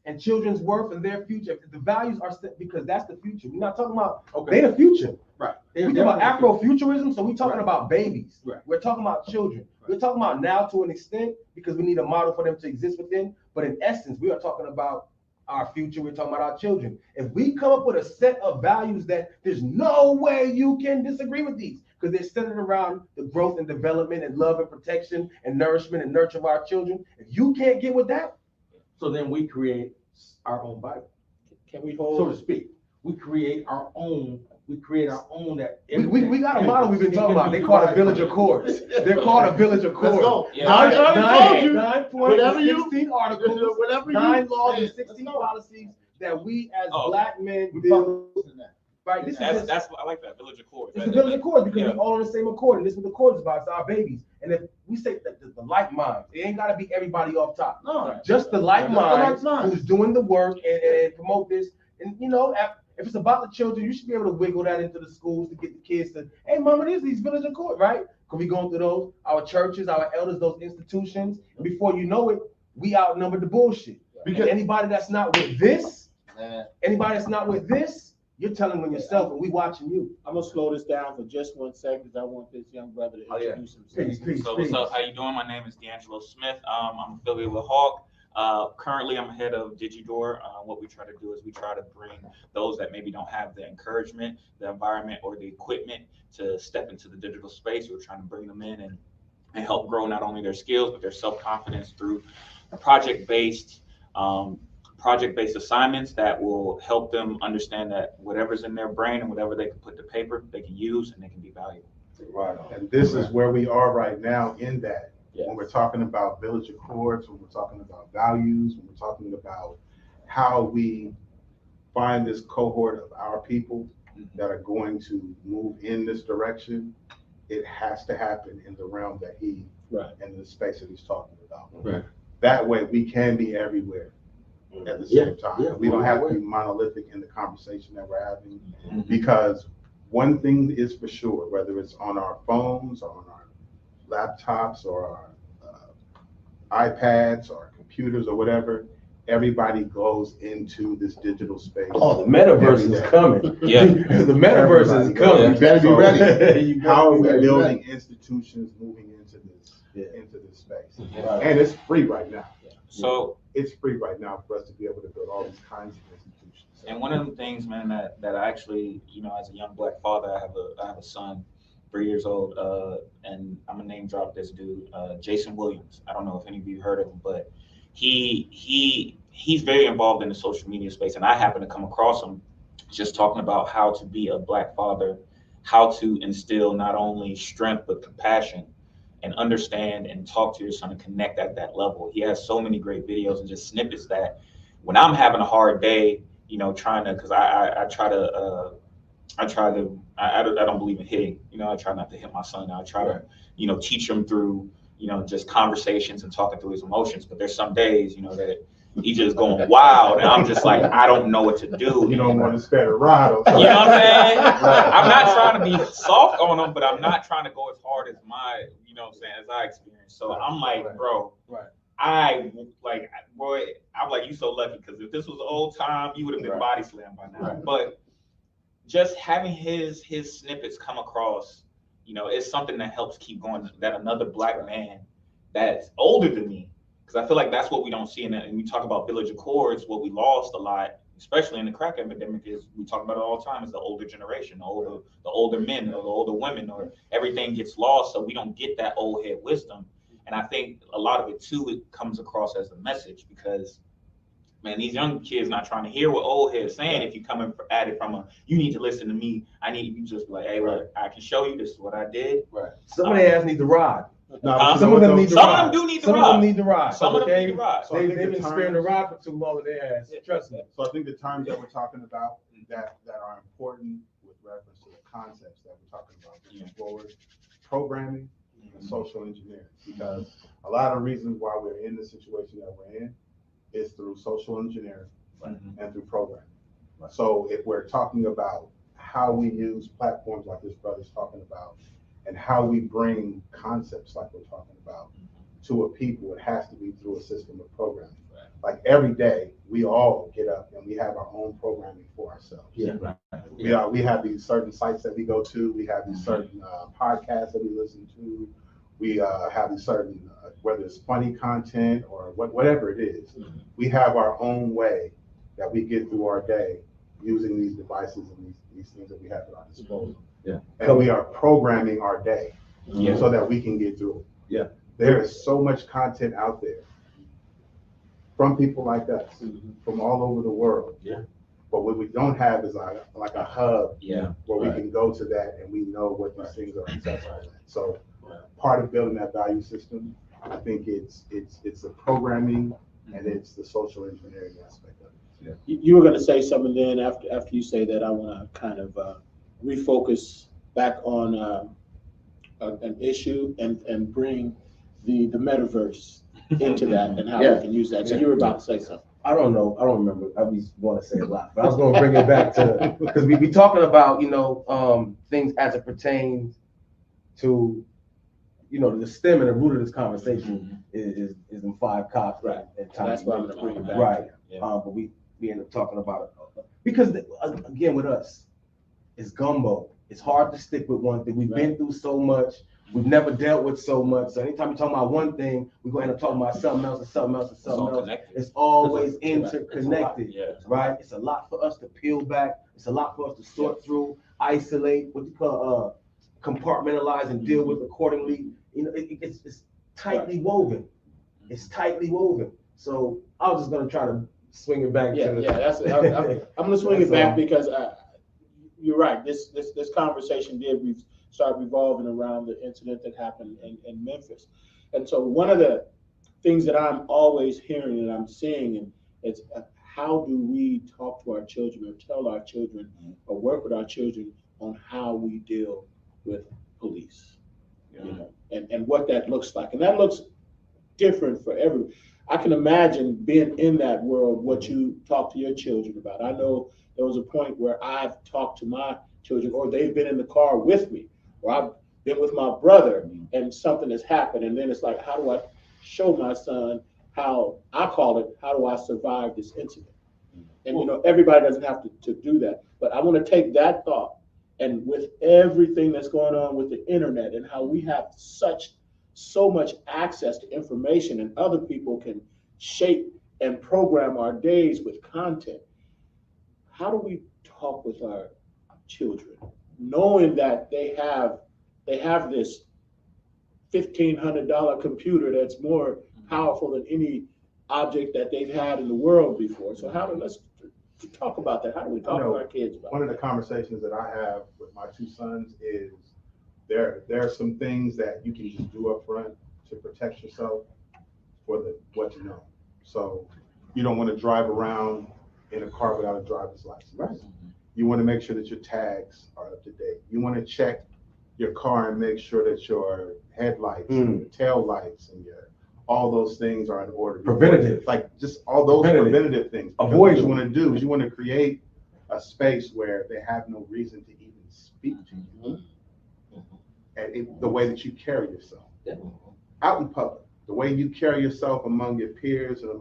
and children's worth and their future, if the values are set, because that's the future. We're not talking about, Okay. they the future. Right. We talking about Afrofuturism, so we talking about babies. Right. We're talking about children. Right. We're talking about now to an extent because we need a model for them to exist within. But in essence, we are talking about our future. We're talking about our children. If we come up with a set of values that there's no way you can disagree with these, because they're centered around the growth and development and love and protection and nourishment and nurture of our children. If you can't get with that, So then we create our own Bible, Can we so hold? to speak. We create our own that. we got a model we've been talking about. They call it Village Accords. They're called a Village Let's Accords. go. Yeah. I already told you. 9 points, Whatever you- 16 articles, Whatever you 9 laws and say, 16 let's go. policies that we as Oh. Black men We build. fucking listening to that. Right, this is just, That's I like that Village Accord. it's the Village Accords because Yeah. we're all on the same accord, and this is what the accord is about. It's our babies. And if we say that the like mind, it ain't gotta be everybody off top. No. Just the like Just the like mind mind. who's doing the work and promote this. And you know, if it's about the children, you should be able to wiggle that into the schools to get the kids to, hey, mama, there's these Village Accord, right? Because we going through those, our churches, our elders, those institutions. And before you know it, we outnumbered the bullshit. Because Because- anybody that's not with this, Man, anybody that's not with this, you're telling on yourself, and we watching you. I'm gonna slow this down for just 1 second because I want this young brother to Oh, yeah. introduce himself. Please, So what's up? How you doing? My name is D'Angelo Smith. I'm affiliated with Hawk. Currently, I'm head of DigiDoor. What we try to do is we try to bring those that maybe don't have the encouragement, the environment, or the equipment to step into the digital space. We're trying to bring them in and help grow not only their skills but their self-confidence through project-based assignments that will help them understand that whatever's in their brain and whatever they can put to paper, they can use and they can be valuable. Right on. And this is where we are right now in that. Yeah. When we're talking about Village Accords, when we're talking about values, when we're talking about how we find this cohort of our people that are going to move in this direction, it has to happen in the realm that he Right. and the space that he's talking about. Right. That way we can be everywhere at the Yeah, same time. yeah, We don't have to right. be monolithic in the conversation that we're having, because one thing is for sure, whether it's on our phones or on our laptops or our iPads or computers or whatever, everybody goes into this digital space. Oh, the metaverse is coming. Yeah. The metaverse is coming. You better be ready. You How are we Right. building institutions moving into this space? Right. And it's free right now. So, It's free right now for us to be able to build all these kinds of institutions. and one of the things, man, that I actually, as a young Black father, I have a son, 3 years old, and I'm gonna name drop this dude, Jason Williams. I don't know if any of you heard of him, but he's very involved in the social media space, and I happen to come across him just talking about how to be a Black father, how to instill not only strength but compassion, and understand and talk to your son and connect at that level. He has so many great videos and just snippets that when I'm having a hard day, trying to, because I don't believe in hitting, I try not to hit my son. I try to, teach him through, just conversations and talking through his emotions. But there's some days, that he just going wild, and I'm just like, I don't know what to do. You don't want to spare the rod. You know what I'm saying? I'm not trying to be soft on him, but I'm not trying to go as hard as as I experienced. So I'm like, bro, I'm like, you so lucky, because if this was old time, you would have been body slammed by now. Right. But just having his snippets come across, it's something that helps keep going. That another Black man that's older than me, because I feel like that's what we don't see and we talk about Village Accords. What we lost a lot, especially in the crack epidemic, is we talk about it all the time, is the older generation, the older men or the older women, or everything gets lost, so we don't get that old head wisdom. And I think a lot of it too, it comes across as a message, because man, these young kids not trying to hear what old head's saying. If you come at it from you need to listen to me, I need you just be like, hey, look, I can show you this is what I did. Right. Some of their ass need the rod. Some of them need the Some rod. of them do need the Some of rod. them need the rod. Some of them okay? need the rod. So I They've think the been sparing the terms- rod for too long with their ass. Trust me. So I think the terms that we're talking about that are important with reference to the concepts that we're talking about moving forward, programming and social engineering, because a lot of reasons why we're in the situation that we're in is through social engineering and through programming. So if we're talking about how we use platforms like this brother's talking about, and how we bring concepts like we're talking about to a people, it has to be through a system of programming. like every day, we all get up and we have our own programming for ourselves. Yeah. We have these certain sites that we go to. We have these certain podcasts that we listen to. We have these certain, whether it's funny content or whatever it is, we have our own way that we get through our day using these devices and these things that we have at our disposal. Yeah. And we are programming our day Yeah. so that we can get through it. Yeah. There is so much content out there from people like us, from all over the world. Yeah. But what we don't have is like a hub Yeah. where we can go to that and we know what these things are accessible. So part of building that value system, I think it's the programming and it's the social engineering aspect of it. You were gonna say something then, after you say that, I wanna kind of refocus back on an issue and bring the metaverse into that and how we can use that. So you were about to say something. I don't know. I don't remember. I always want to say a lot, but I was going to bring it back to, because we be talking about, things as it pertains to, the stem and the root of this conversation is in 5 cops. Right. And So that's why I'm gonna bring it back. Right. Yeah. But we end up talking about it because again, with us, it's gumbo. It's hard to stick with one thing. We've been through so much. We've never dealt with so much. So anytime you're talking about one thing, we're going to end up talking about something else and something else and something else. It's always interconnected, Yeah. right? It's a lot for us to peel back. It's a lot for us to sort through, isolate, what you call compartmentalize and deal with accordingly. It's tightly woven. It's tightly woven. So I was just going to try to swing it back. I'm gonna swing it back because you're right. This conversation did start revolving around the incident that happened in Memphis, and so one of the things that I'm always hearing and I'm seeing is how do we talk to our children or tell our children or work with our children on how we deal with police, and what that looks like, and that looks different for everyone. I can imagine being in that world, what you talk to your children about. I know there was a point where I've talked to my children, or they've been in the car with me, or I've been with my brother and something has happened. And then it's like, how do I show my son how do I survive this incident? And everybody doesn't have to do that. But I want to take that thought, and with everything that's going on with the internet and how we have so much access to information, and other people can shape and program our days with content. How do we talk with our children, knowing that they have this $1,500 computer that's more powerful than any object that they've had in the world before? So let's talk about that. How do we talk to our kids about One of the conversations that I have with my 2 sons is there are some things that you can just do up front to protect yourself for what you know. So you don't want to drive around in a car without a driver's license. Right. You want to make sure that your tags are up to date. You want to check your car and make sure that your headlights, and your tail lights, and all those things are in order. Preventative. Like just all those preventative things. Avoid what you want to do is you want to create a space where they have no reason to even speak to you. And the way that you carry yourself out in public, the way you carry yourself among your peers and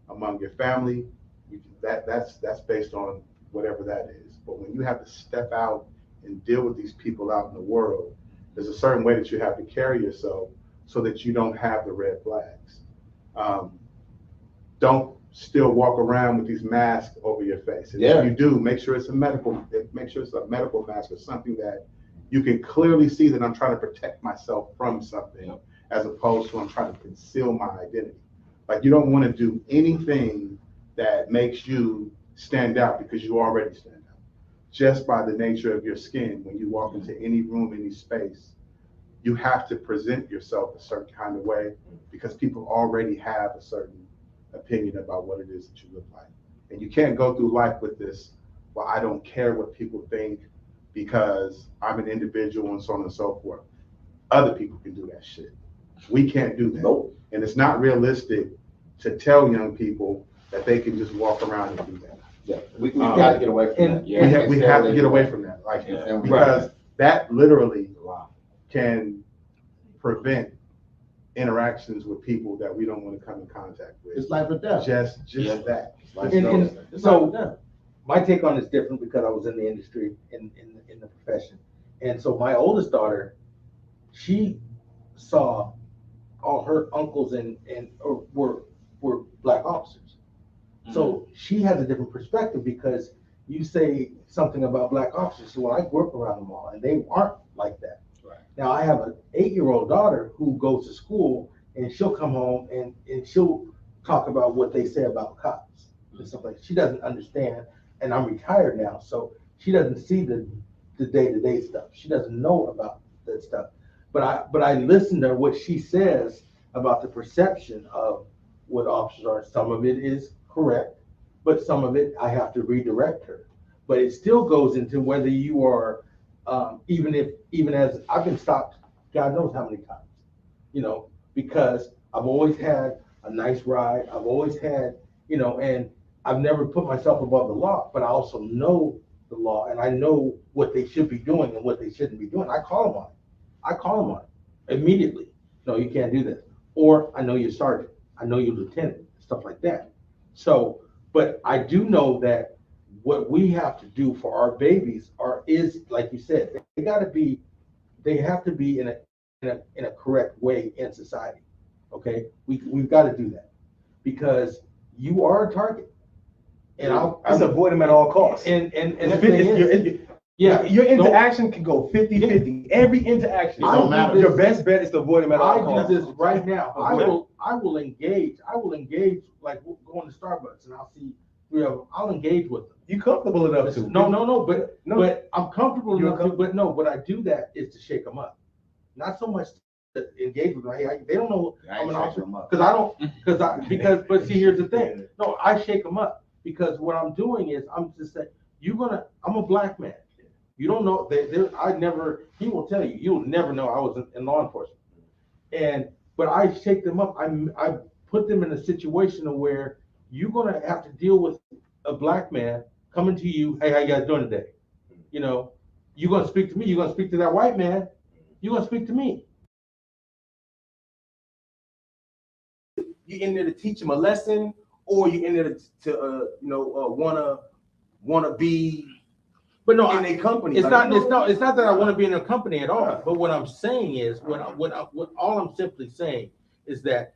among your family, that's based on whatever that is. But when you have to step out and deal with these people out in the world, there's a certain way that you have to carry yourself so that you don't have the red flags. Don't still walk around with these masks over your face. And if you do, make sure it's a medical mask or something that you can clearly see that I'm trying to protect myself from something, as opposed to I'm trying to conceal my identity. Like, you don't want to do anything that makes you stand out, because you already stand out. Just by the nature of your skin, when you walk into any room, any space, you have to present yourself a certain kind of way, because people already have a certain opinion about what it is that you look like. And you can't go through life with this, well, I don't care what people think because I'm an individual and so on and so forth. Other people can do that shit. We can't do that. Nope. And it's not realistic to tell young people that they can just walk around and do that. Yeah, we got to get away from that. We have to get away from that, like, because that literally can prevent interactions with people that we don't want to come in contact with. It's life or death. Just Yeah. that. Life And- or and death. It's so- life or death. My take on it's different because I was in the industry, in the profession. And so my oldest daughter, she saw all her uncles were black officers. So she has a different perspective because you say something about black officers. So I grew up around them all and they aren't like that. Right. Now I have an 8-year-old daughter who goes to school and she'll come home and she'll talk about what they say about cops and stuff like that. She doesn't understand, and I'm retired now, so she doesn't see the day-to-day stuff. She doesn't know about that stuff. But I listen to what she says about the perception of what officers are. Some of it is correct, but some of it I have to redirect her. But it still goes into whether you are, even as I've been stopped, God knows how many times, because I've always had a nice ride. I've always had, and I've never put myself above the law, but I also know the law and I know what they should be doing and what they shouldn't be doing. I call them on it immediately. No, you can't do this. Or I know your sergeant, I know your lieutenant, stuff like that. So, but I do know that what we have to do for our babies is like you said, they have to be in a correct way in society. Okay, we've got to do that because you are a target, and Let's avoid them at all costs. and the thing is, yeah, your interaction can go 50-50. Every interaction. It don't matter. Your best bet is to avoid them at all I costs. do this right now. I will engage like going to Starbucks and I'll engage with them. You comfortable enough to? No, but I'm comfortable You're enough to, comfortable. but no, what I do that is to shake them up. Not so much to engage with them. They don't know I'm an officer. But see, here's the thing. No, I shake them up because what I'm doing is I'm just saying, I'm a black man. You don't know, he will tell you, you'll never know I was in law enforcement. But I shake them up. I put them in a situation where you're gonna have to deal with a black man coming to you, hey, how you guys doing today? You're gonna speak to me, you're gonna speak to that white man, you're gonna speak to me. You're in there to teach them a lesson, or you're in there to wanna be But no, in a company. it's Like, not that I want to be in a company at all. But what I'm saying is, all I'm simply saying is that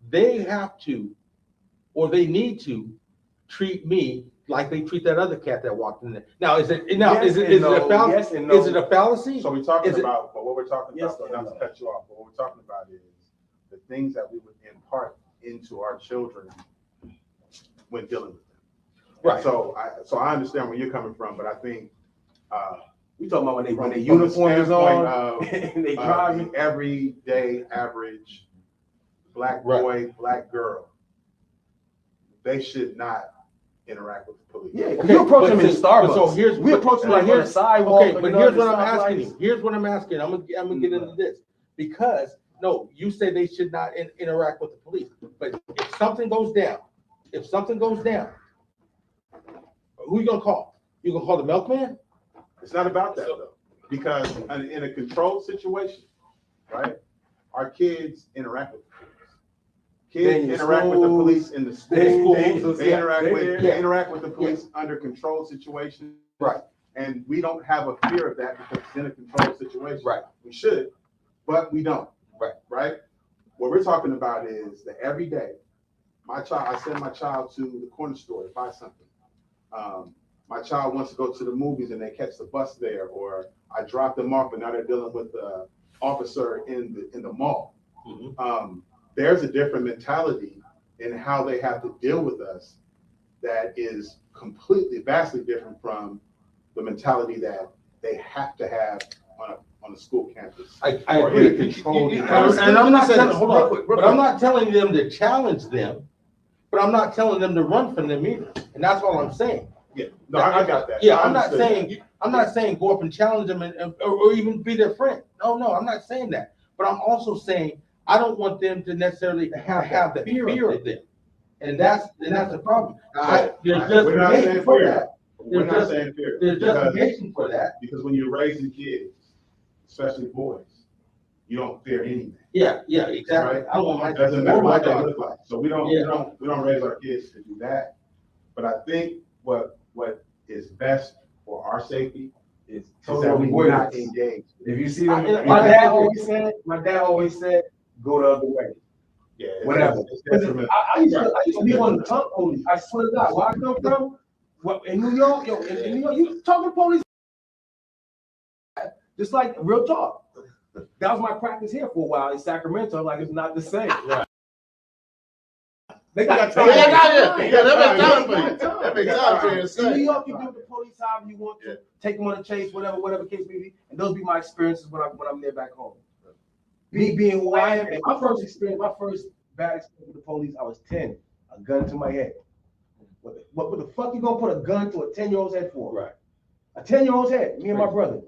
they have to, or they need to treat me like they treat that other cat that walked in there. Now, is it Yes and no, a fallacy? yes and no. Is it a fallacy? So we're talking Is it- about, but what we're talking Yes, about, and not to no. cut you off, but what we're talking about is the things that we would impart into our children when dealing with them. Right. And so I understand where you're coming from, but I think, We talking about when from their the uniform is standpoint on of, and they driving. the everyday average black Right. boy, black girl, they should not interact with the police. Yeah, Okay, you approach them but in see- Starbucks. so we approach them like on the sidewalk. Okay, or, but you know, here's at the what I'm stoplights. asking you. Here's what I'm asking. I'm gonna get into this because no, you say they should not interact with the police. But if something goes down, who you gonna call? You gonna call the milkman? It's not about that though, because in a controlled situation, right? Our kids interact with the police. They Kids in interact with the schools, police in the they- schools. they- They yeah, interact they- with, yeah. they interact with the police under controlled situations. Right. And we don't have a fear of that because it's in a controlled situation. Right. We should, but we don't. Right. Right? What we're talking about is the everyday. I send my child to the corner store to buy something. My child wants to go to the movies and they catch the bus there, or I drop them off and now they're dealing with the officer in the mall. Mhm. There's a different mentality in how they have to deal with us that is vastly different from the mentality that they have to have on a school campus. I Or agree. in a controlled And environment. I'm not telling, Hold hold on, on, real but quick. I'm not telling them to challenge them, but I'm not telling them to run from them either. And that's all I'm saying. Yeah, no, I got that. Yeah, I I'm not understood. saying go up and challenge them or even be their friend. No, I'm not saying that. But I'm also saying I don't want them to necessarily have the fear of them. And that's the problem. There's We're not justification saying for fear. that. We're not saying fear. There's because- justification for that. Because when you're raising kids, especially boys, you don't fear anything. Yeah, exactly. Right? I don't want my Doesn't matter what they daughter. look like. So we don't raise our kids to do that. But I think what is best for our safety It's is total that we not avoidance. engage. If you see them, my dad always said, go the other way. Yeah, Whatever. It's detrimental. I used to be one of the top police. I swear to God, where I come from, in New York, in New York, you talking to police, just like real talk. That was my practice here for a while in Sacramento. Like it's not the same. Right. They got time. That makes time for you. In New York, you do with the police however you want to, take them on a chase, whatever case may be, and those be my experiences when I'm there back home. Me being who I am, and my first bad experience with the police, I was 10, a gun to my head. What the fuck you gonna put a gun to a 10-year-old's head for? Right. A 10-year-old's head, me and my brother.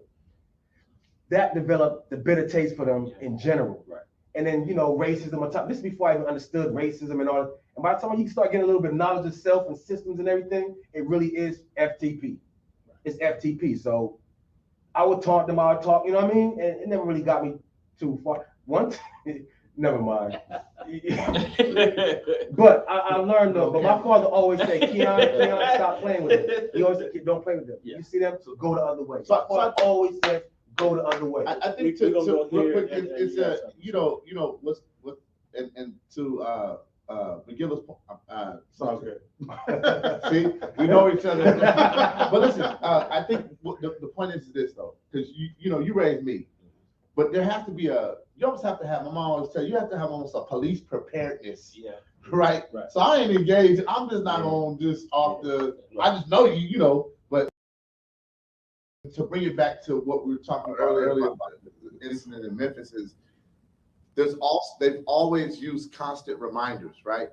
That developed the bitter taste for them in general. Right. And then, racism on top. This is before I even understood racism and all. And by the time you start getting a little bit of knowledge of self and systems and everything, it really is FTP. It's FTP. So I would talk them, you know what I mean? And it never really got me too far. Once, never mind. But I learned though, but my father always said, Keon, stop playing with them. He always said, don't play with them. You see them, so go the other way. So I always said, go the other way. I think to real quick, it's what's and to McGill's Sounds good. see, we know each other. But listen, I think the point is this though, because you raised me, but there has to be you almost have to have, my mom always tell you have to have almost a police preparedness. Yeah. Right. So I ain't engaged. I'm just not on just off the. I just know you, but to bring it back to what we were talking earlier about the incident in Memphis is they've always used constant reminders, right?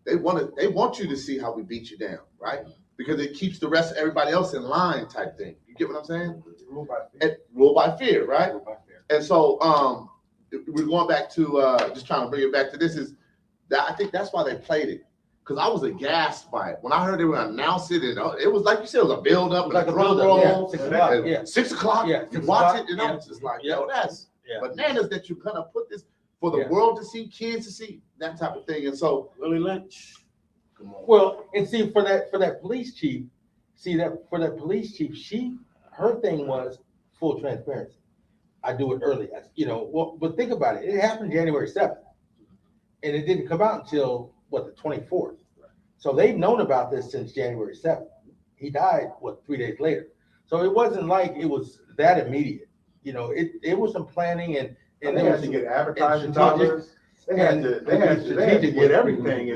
They want you to see how we beat you down, right? Because it keeps the rest of everybody else in line type thing. You get what I'm saying? Rule by fear. Rule by fear, right? Rule by fear. And so we're going back to just trying to bring it back to this is that I think that's why they played it. Because I was aghast by it. When I heard they were going to announce it, and it was like you said, it was a build up, Like a drum build-up, roll. 6 o'clock, yeah. 6 o'clock, Yeah, you 6 watch o'clock, it, and I was just like, yeah. that's bananas that you're going to put this for the Yeah. world to see, kids to see, that type of thing. And so, Willie Lynch. Well, and see, for that police chief, her thing was full transparency. I do it early, but think about it. It happened January 7th, and it didn't come out until the 24th. So they've known about this since January 7th. He died 3 days later. So it wasn't like it was that immediate. It was some planning and They had to get advertising dollars. They had to get everything.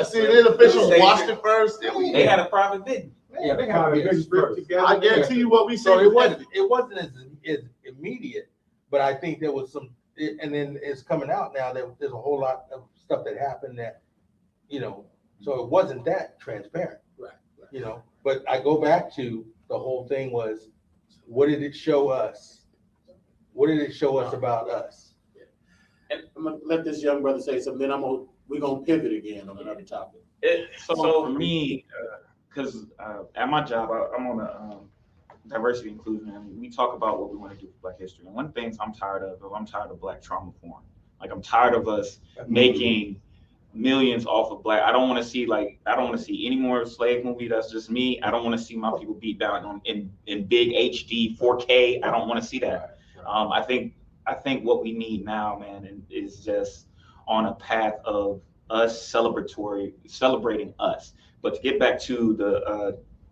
see, the officials watched it first. They had a private bid. Yeah, They had a big script together. I guarantee you what we So said. it wasn't as immediate, but I think there was some, and then it's coming out now that there's a whole lot of stuff that happened that, so it wasn't that transparent. Right. But I go back to the whole thing was, what did it show us? What did it show us about us? And I'm gonna let this young brother say something. Then we're gonna pivot again on another topic. So for me, because at my job, I'm on a diversity inclusion, and we talk about what we want to do for Black history. And one thing I'm tired of Black trauma porn. Like I'm tired of us making millions off of Black. I don't want to see any more slave movie. That's just me. I don't want to see my people beat down in big HD 4K. I don't want to see that. I think what we need now, man, is just on a path of us celebrating us. But to get back to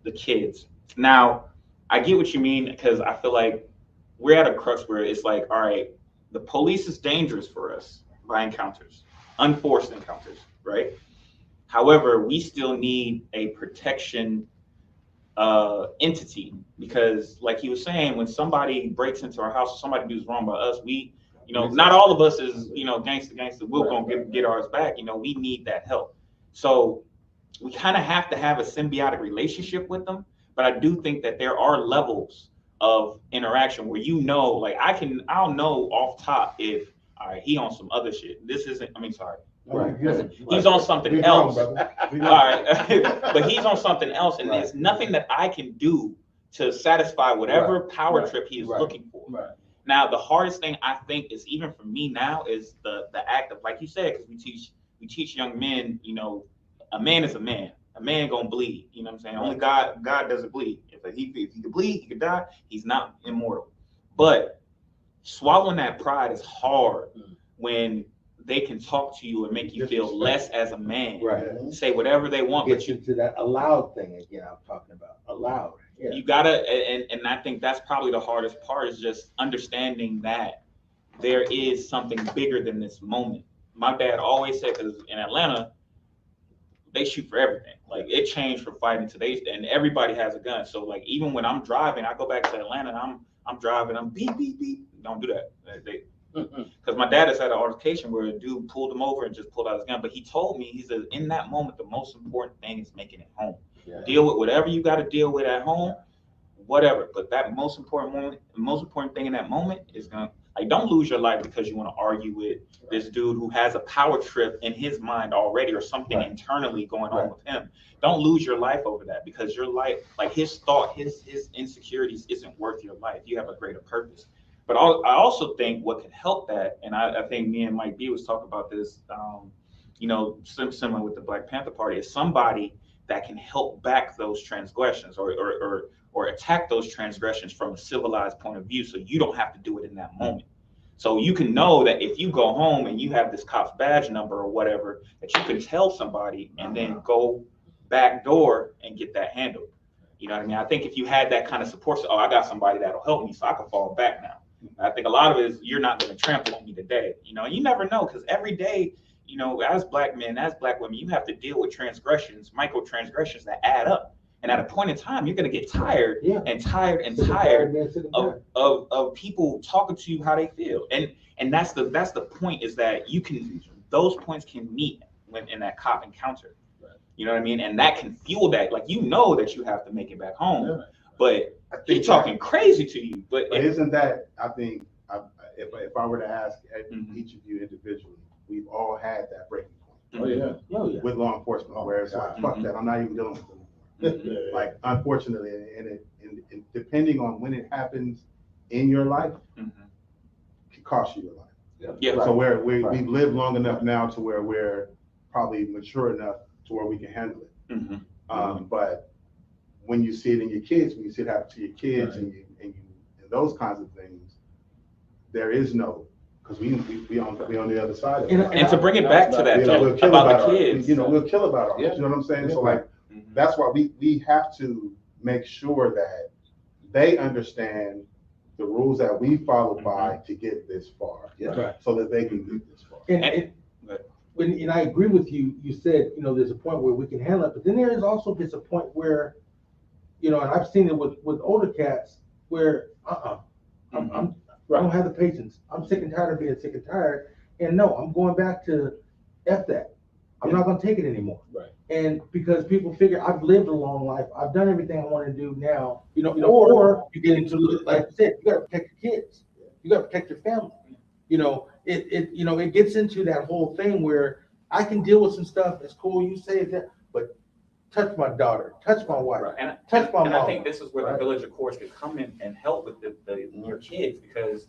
the kids, now I get what you mean, because I feel like we're at a crux where it's like, all right, the police is dangerous for us by encounters, unforced encounters, right? However, we still need a protection entity, because like he was saying, when somebody breaks into our house or somebody does wrong by us, we, not all of us is, gangster, we're gonna get ours back. We need that help. So we kind of have to have a symbiotic relationship with them. But I do think that there are levels of interaction where I'll know off top if, all right, he on some other shit. Right. He's on something else. All right, but he's on something else, and there's nothing that I can do to satisfy whatever power trip he is looking for. Right. Now, the hardest thing I think is even for me now is the act of, like you said, because we teach young men, you know, a man is a man. A man gonna bleed. You know what I'm saying? Only God doesn't bleed. If he could bleed, he could die. He's not immortal. But swallowing that pride is hard when they can talk to you and make you feel less as a man. Right. Say whatever they want, but Gets into that allowed thing again I'm talking about. Allowed. Yeah. you gotta, and I think that's probably the hardest part is just understanding that there is something bigger than this moment. My dad always said, because in Atlanta, they shoot for everything. Like it changed from fighting today, and everybody has a gun. So like even when I'm driving, I go back to Atlanta, and I'm driving, I'm beep beep beep. Don't do that. Because my dad has had an altercation where a dude pulled him over and just pulled out his gun. But he told me, he said, in that moment, the most important thing is making it home. Yeah. Deal with whatever you got to deal with at home, whatever. But that most important moment, the most important thing in that moment is gonna, like, don't lose your life because you want to argue with this dude who has a power trip in his mind already or something internally going on with him. Don't lose your life over that, because your life, like his thought, his insecurities isn't worth your life. You have a greater purpose. But I also think what can help that, and I think me and Mike B was talking about this, you know, similar with the Black Panther Party, is somebody that can help back those transgressions or attack those transgressions from a civilized point of view, so you don't have to do it in that moment. So you can know that if you go home and you have this cop's badge number or whatever, that you can tell somebody and then go back door and get that handled. You know what I mean? I think if you had that kind of support, so, oh, I got somebody that'll help me, so I can fall back now. I think a lot of it is you're not going to trample on me today. You know, and you never know, because every day, you know, as Black men, as Black women, you have to deal with transgressions, micro transgressions that add up. And at a point in time, you're going to get tired and tired of people talking to you how they feel. And that's the point, is that you can, those points can meet when in that cop encounter. You know what I mean? And that can fuel that. Like, you know that you have to make it back home, but he's talking crazy to you. But isn't that, I think, if I were to ask each of you individually, we've all had that breaking point. With law enforcement, where it's like, fuck that, I'm not even dealing with them. Like, unfortunately, and depending on when it happens in your life, it can cost you your life. So we've lived long enough now to where we're probably mature enough to where we can handle it. But when you see it in your kids, when you see it happen to your kids and those kinds of things, there is no, because we on the other side of it. And to bring it back to that, we'll kill about the kids. We'll kill about ours. You know what I'm saying? So like, that's why we have to make sure that they understand the rules that we follow by to get this far, so that they can get this far. And I agree with you. You said, you know, there's a point where we can handle it, but then there is also gets a point where, you know, and I've seen it with older cats where I don't have the patience. I'm sick and tired of being sick and tired, and no, I'm going back to F that. I'm not going to take it anymore. And because people figure I've lived a long life, I've done everything I want to do now, you know, or you get into, like I said, you got to protect your kids, you got to protect your family. You know, it gets into that whole thing where I can deal with some stuff. It's cool, you say that, but touch my daughter, touch my wife, touch my mom. I think this is where the Village Accords could come in and help with your kids, because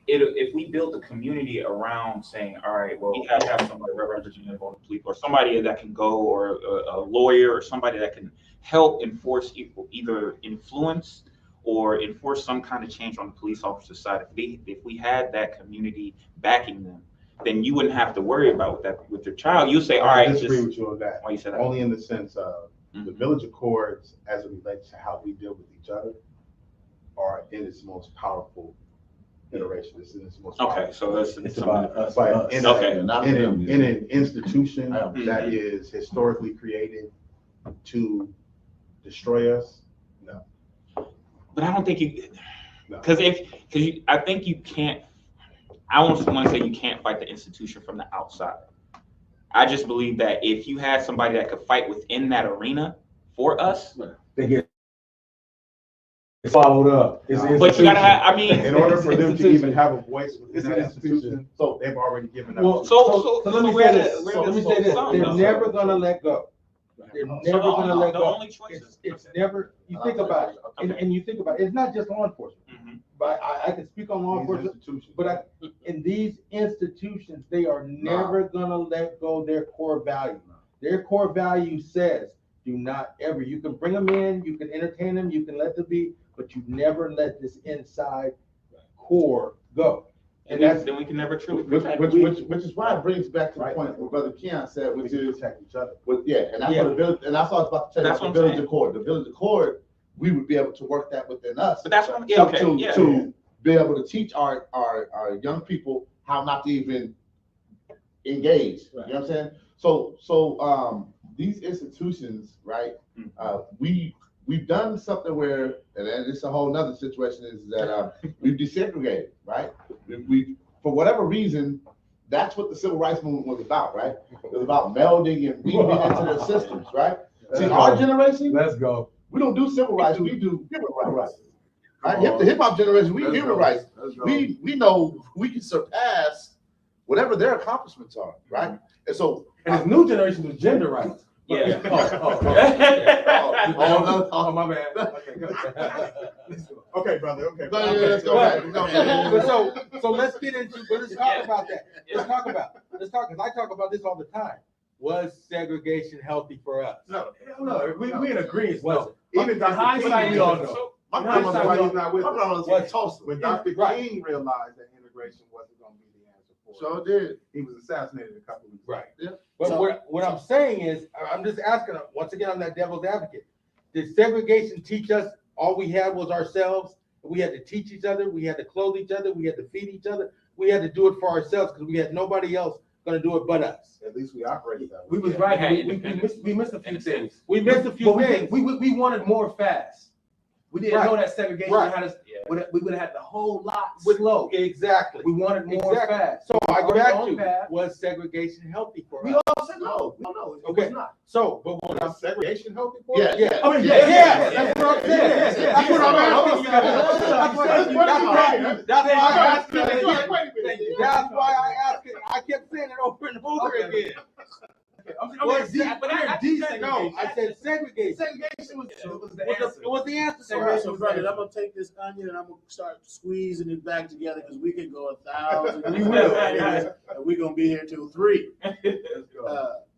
if we build a community around saying, all right, well, we have to have somebody representative on the police, or somebody that can go, or a lawyer, or somebody that can help enforce either influence or enforce some kind of change on the police officer side. If we had that community backing them, then you wouldn't have to worry about that with your child. You say, all right, I disagree with you on that. Why you say that? Only in the sense of the Village Accords, as it relates to how we deal with each other, are in its most powerful iteration. It's in its most powerful. Okay, so It's about us. But in an institution Mhm. that is historically created to destroy us, no. But I don't think you, No. because I think you can't. I don't want to say you can't fight the institution from the outside. I just believe that if you had somebody that could fight within that arena for us, They get followed up. but you gotta have. I mean, In order for them to even have a voice within that institution, so they've already given up. Well, so let me say this. Let me say this. They're never gonna let go. They're never gonna let the go. only choices. It's never. You think about it, and you think about it. It's not just law enforcement. but I can speak on law These enforcement, institutions. but in these institutions, they are never gonna let go their core value. Their core value says, do not ever, you can bring them in, you can entertain them, you can let them be, but you never let this inside core go. And then we can never truly Which protect. is why it brings back to the point what Brother Keon said, We which can is, protect each other. and that's Yeah. what the village, and that's what I was about to tell you That's about what the I'm village saying. accord. The village accord, we would be able to work that within us. But that's what, yeah, okay, yeah. To be able to teach our young people how not to even engage, you know what I'm saying? So these institutions, right, we've done something where, and then it's a whole nother situation, is that we've desegregated, right? We for whatever reason, that's what the civil rights movement was about, right? It was about melding and weaving into the systems, right? See, our generation, Let's go. we don't do civil rights, we do human rights. Right? The hip hop generation, we human rights. We know we can surpass whatever their accomplishments are, right? And so, And this new generation with gender rights. Yeah. Oh, my bad. Okay, go ahead. Okay, brother, okay. let's go back. So let's get into, but let's talk about that. Let's talk, because I talk about this all the time. Was segregation healthy for us? No, No, we in agreement. Was No. Even The hindsight, we all know. My grandmother was not with my us. grandmother was in Tulsa. When Dr. Right. King realized that integration wasn't gonna be the answer for So it, did. he was assassinated a couple weeks later. Right. But what I'm saying is, I'm just asking, once again, I'm that devil's advocate. Did segregation teach us all we had was ourselves? We had to teach each other, we had to clothe each other, we had to feed each other. We had to do it for ourselves because we had nobody else gonna do it but us. At least we operated that way. We was Yeah, right. we had We independence. missed a few In a things. sense. We missed a few But things. we wanted more fast. We didn't Right. know that segregation Right. had us. Yeah. We would have had the whole lot slow. Exactly. We wanted more Exactly. fast. So I go On back our own to, path. was segregation healthy for We us? all said no. We don't know. It Okay. was not. So, but what I'm Was segregation healthy for Yeah, us? yeah. I mean, Yeah, that's what I'm saying. yeah. That's what I'm asking. That's That's why I asked it. I kept saying it over and over again. No, I said segregation. Segregation was the It answer. was the answer. for us. So, brother, I'm gonna take this onion and I'm gonna start squeezing it back together because we can go 1,000. We will. And we're gonna be here till 3.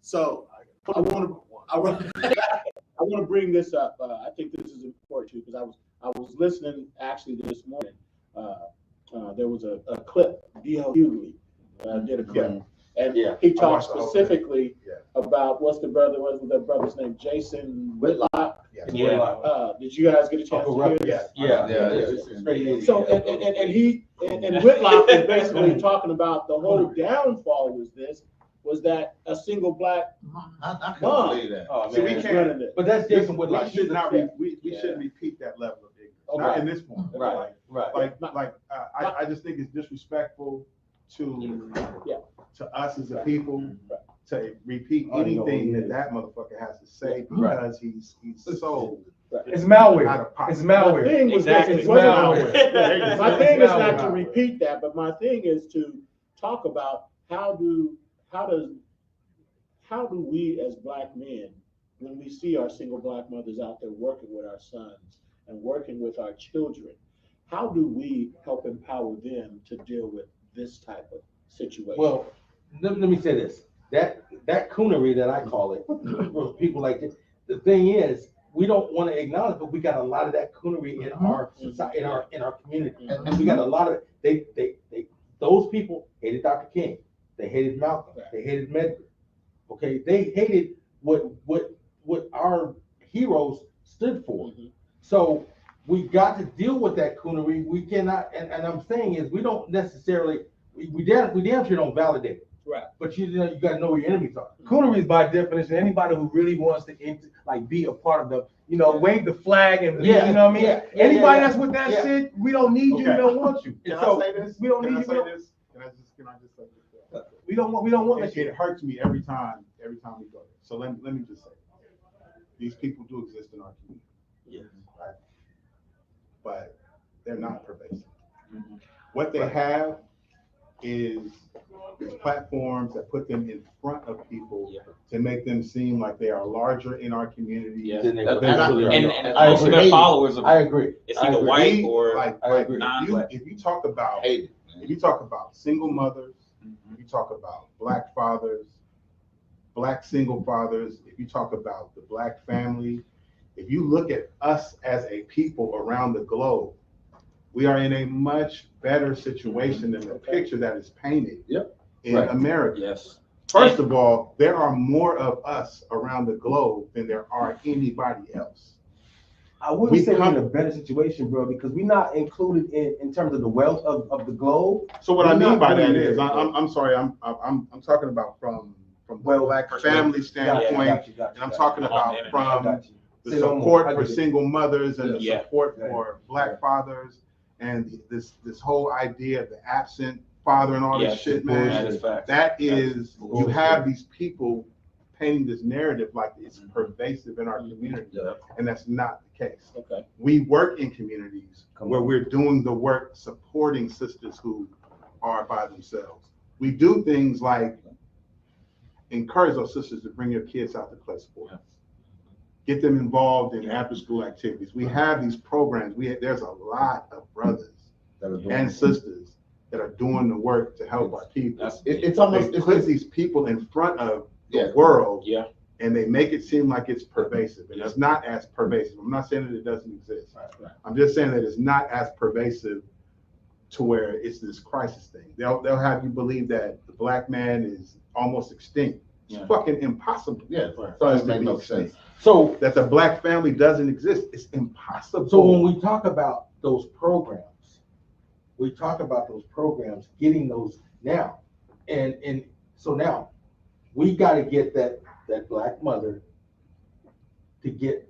So I want to bring this up. I think this is important too because I was listening actually this morning. There was a clip. D.L. Hughley did a clip, and Yeah. he I talked watched the whole specifically Yeah. about what's the brother's name? Jason Whitlock. Yeah. Did you guys get a chance to hear that? Yeah. So and Whitlock was basically talking about the whole downfall was that a single black I couldn't Mom. believe that. Oh, See, we man. was can't- running it. But that's Jason We Whitlock. should not, we Yeah. shouldn't repeat that level of ignorance, Okay. not in this point. Right, right. I just think it's disrespectful to, Yeah. to us as a people to repeat I don't know anything who he that is. motherfucker has to say Right. because he's so It's out malware. of pocket. It's My malware. thing was Exactly. it It's wasn't- malware. My It's thing is not malware. to repeat that, but my thing is to talk about how do we as black men, when we see our single black mothers out there working with our sons and working with our children, how do we help empower them to deal with this type of situation? Well, let me say this. That coonery that I call it, for people like this, the thing is, we don't want to acknowledge, but we got a lot of that coonery in our society, in our community. And we got a lot of those people hated Dr. King. They hated Malcolm. They hated Medgar. Okay, they hated what our heroes stood for. So we got to deal with that coonery. We cannot, and I'm saying is we don't necessarily we damn sure don't validate it. Right. But you got to know where your enemies are. Coonery is by definition anybody who really wants to be a part of the, wave the flag and Yeah, you know what I mean? yeah, Anybody yeah. that's with that Yeah. shit, we don't need you. We Okay. don't want you. Can So, I say this? we don't Can need I you. say this? Can I just say this? We don't want that It shit. hurts me every time we go there. So let me just say, these people do exist in our community. Yes. Right? But they're not pervasive. What they have is platforms that put them in front of people Yeah. to make them seem like they are larger in our community. Yeah. Then they And really are. And I most of agree. their followers I are, agree. it's I either agree. white We, or like, I like agree. if you talk about Hate it, man. if you talk about single mothers, if you talk about black fathers, black single fathers, if you talk about the black family, if you look at us as a people around the globe, we are in a much better situation than the picture that is painted in Right. America. yes. First of all, there are more of us around the globe than there are anybody else. I wouldn't We say we're in a come- better situation, bro, because we're not included in terms of the wealth of the globe. So what I We're mean not by that really is, there, I'm sorry, I'm talking about from the Well, black perspective. family standpoint, Got you, and I'm talking On about the internet. from got you. the Say no more. support I for get it. single mothers and the Yeah. support Yeah. for black Yeah. fathers and this whole idea of the absent father and all Yeah, this shit, that man. is fact. That is, you bullshit. have these people painting this narrative like it's pervasive in our community, Yeah. and that's not the case. Okay. We work in communities Come where on. we're doing the work supporting sisters who are by themselves. We do things like encourage those sisters to bring your kids out to play sports. Get them involved in after-school activities. We have these programs. There's a lot of brothers That are doing and it. sisters that are doing the work to help our people. That's, It's They almost, put these people in front of the Yeah. world, yeah. and they make it seem like it's pervasive, and it's not as pervasive. I'm not saying that it doesn't exist. Right. I'm just saying that it's not as pervasive to where it's this crisis thing. They'll have you believe that the black man is almost extinct. It's Yeah. fucking impossible. yeah, Right. so Just it to makes be no extinct. sense. So, That the black family doesn't exist. It's impossible. so when we talk about those programs, we talk about those programs, getting those now. And so now, we gotta get that black mother to get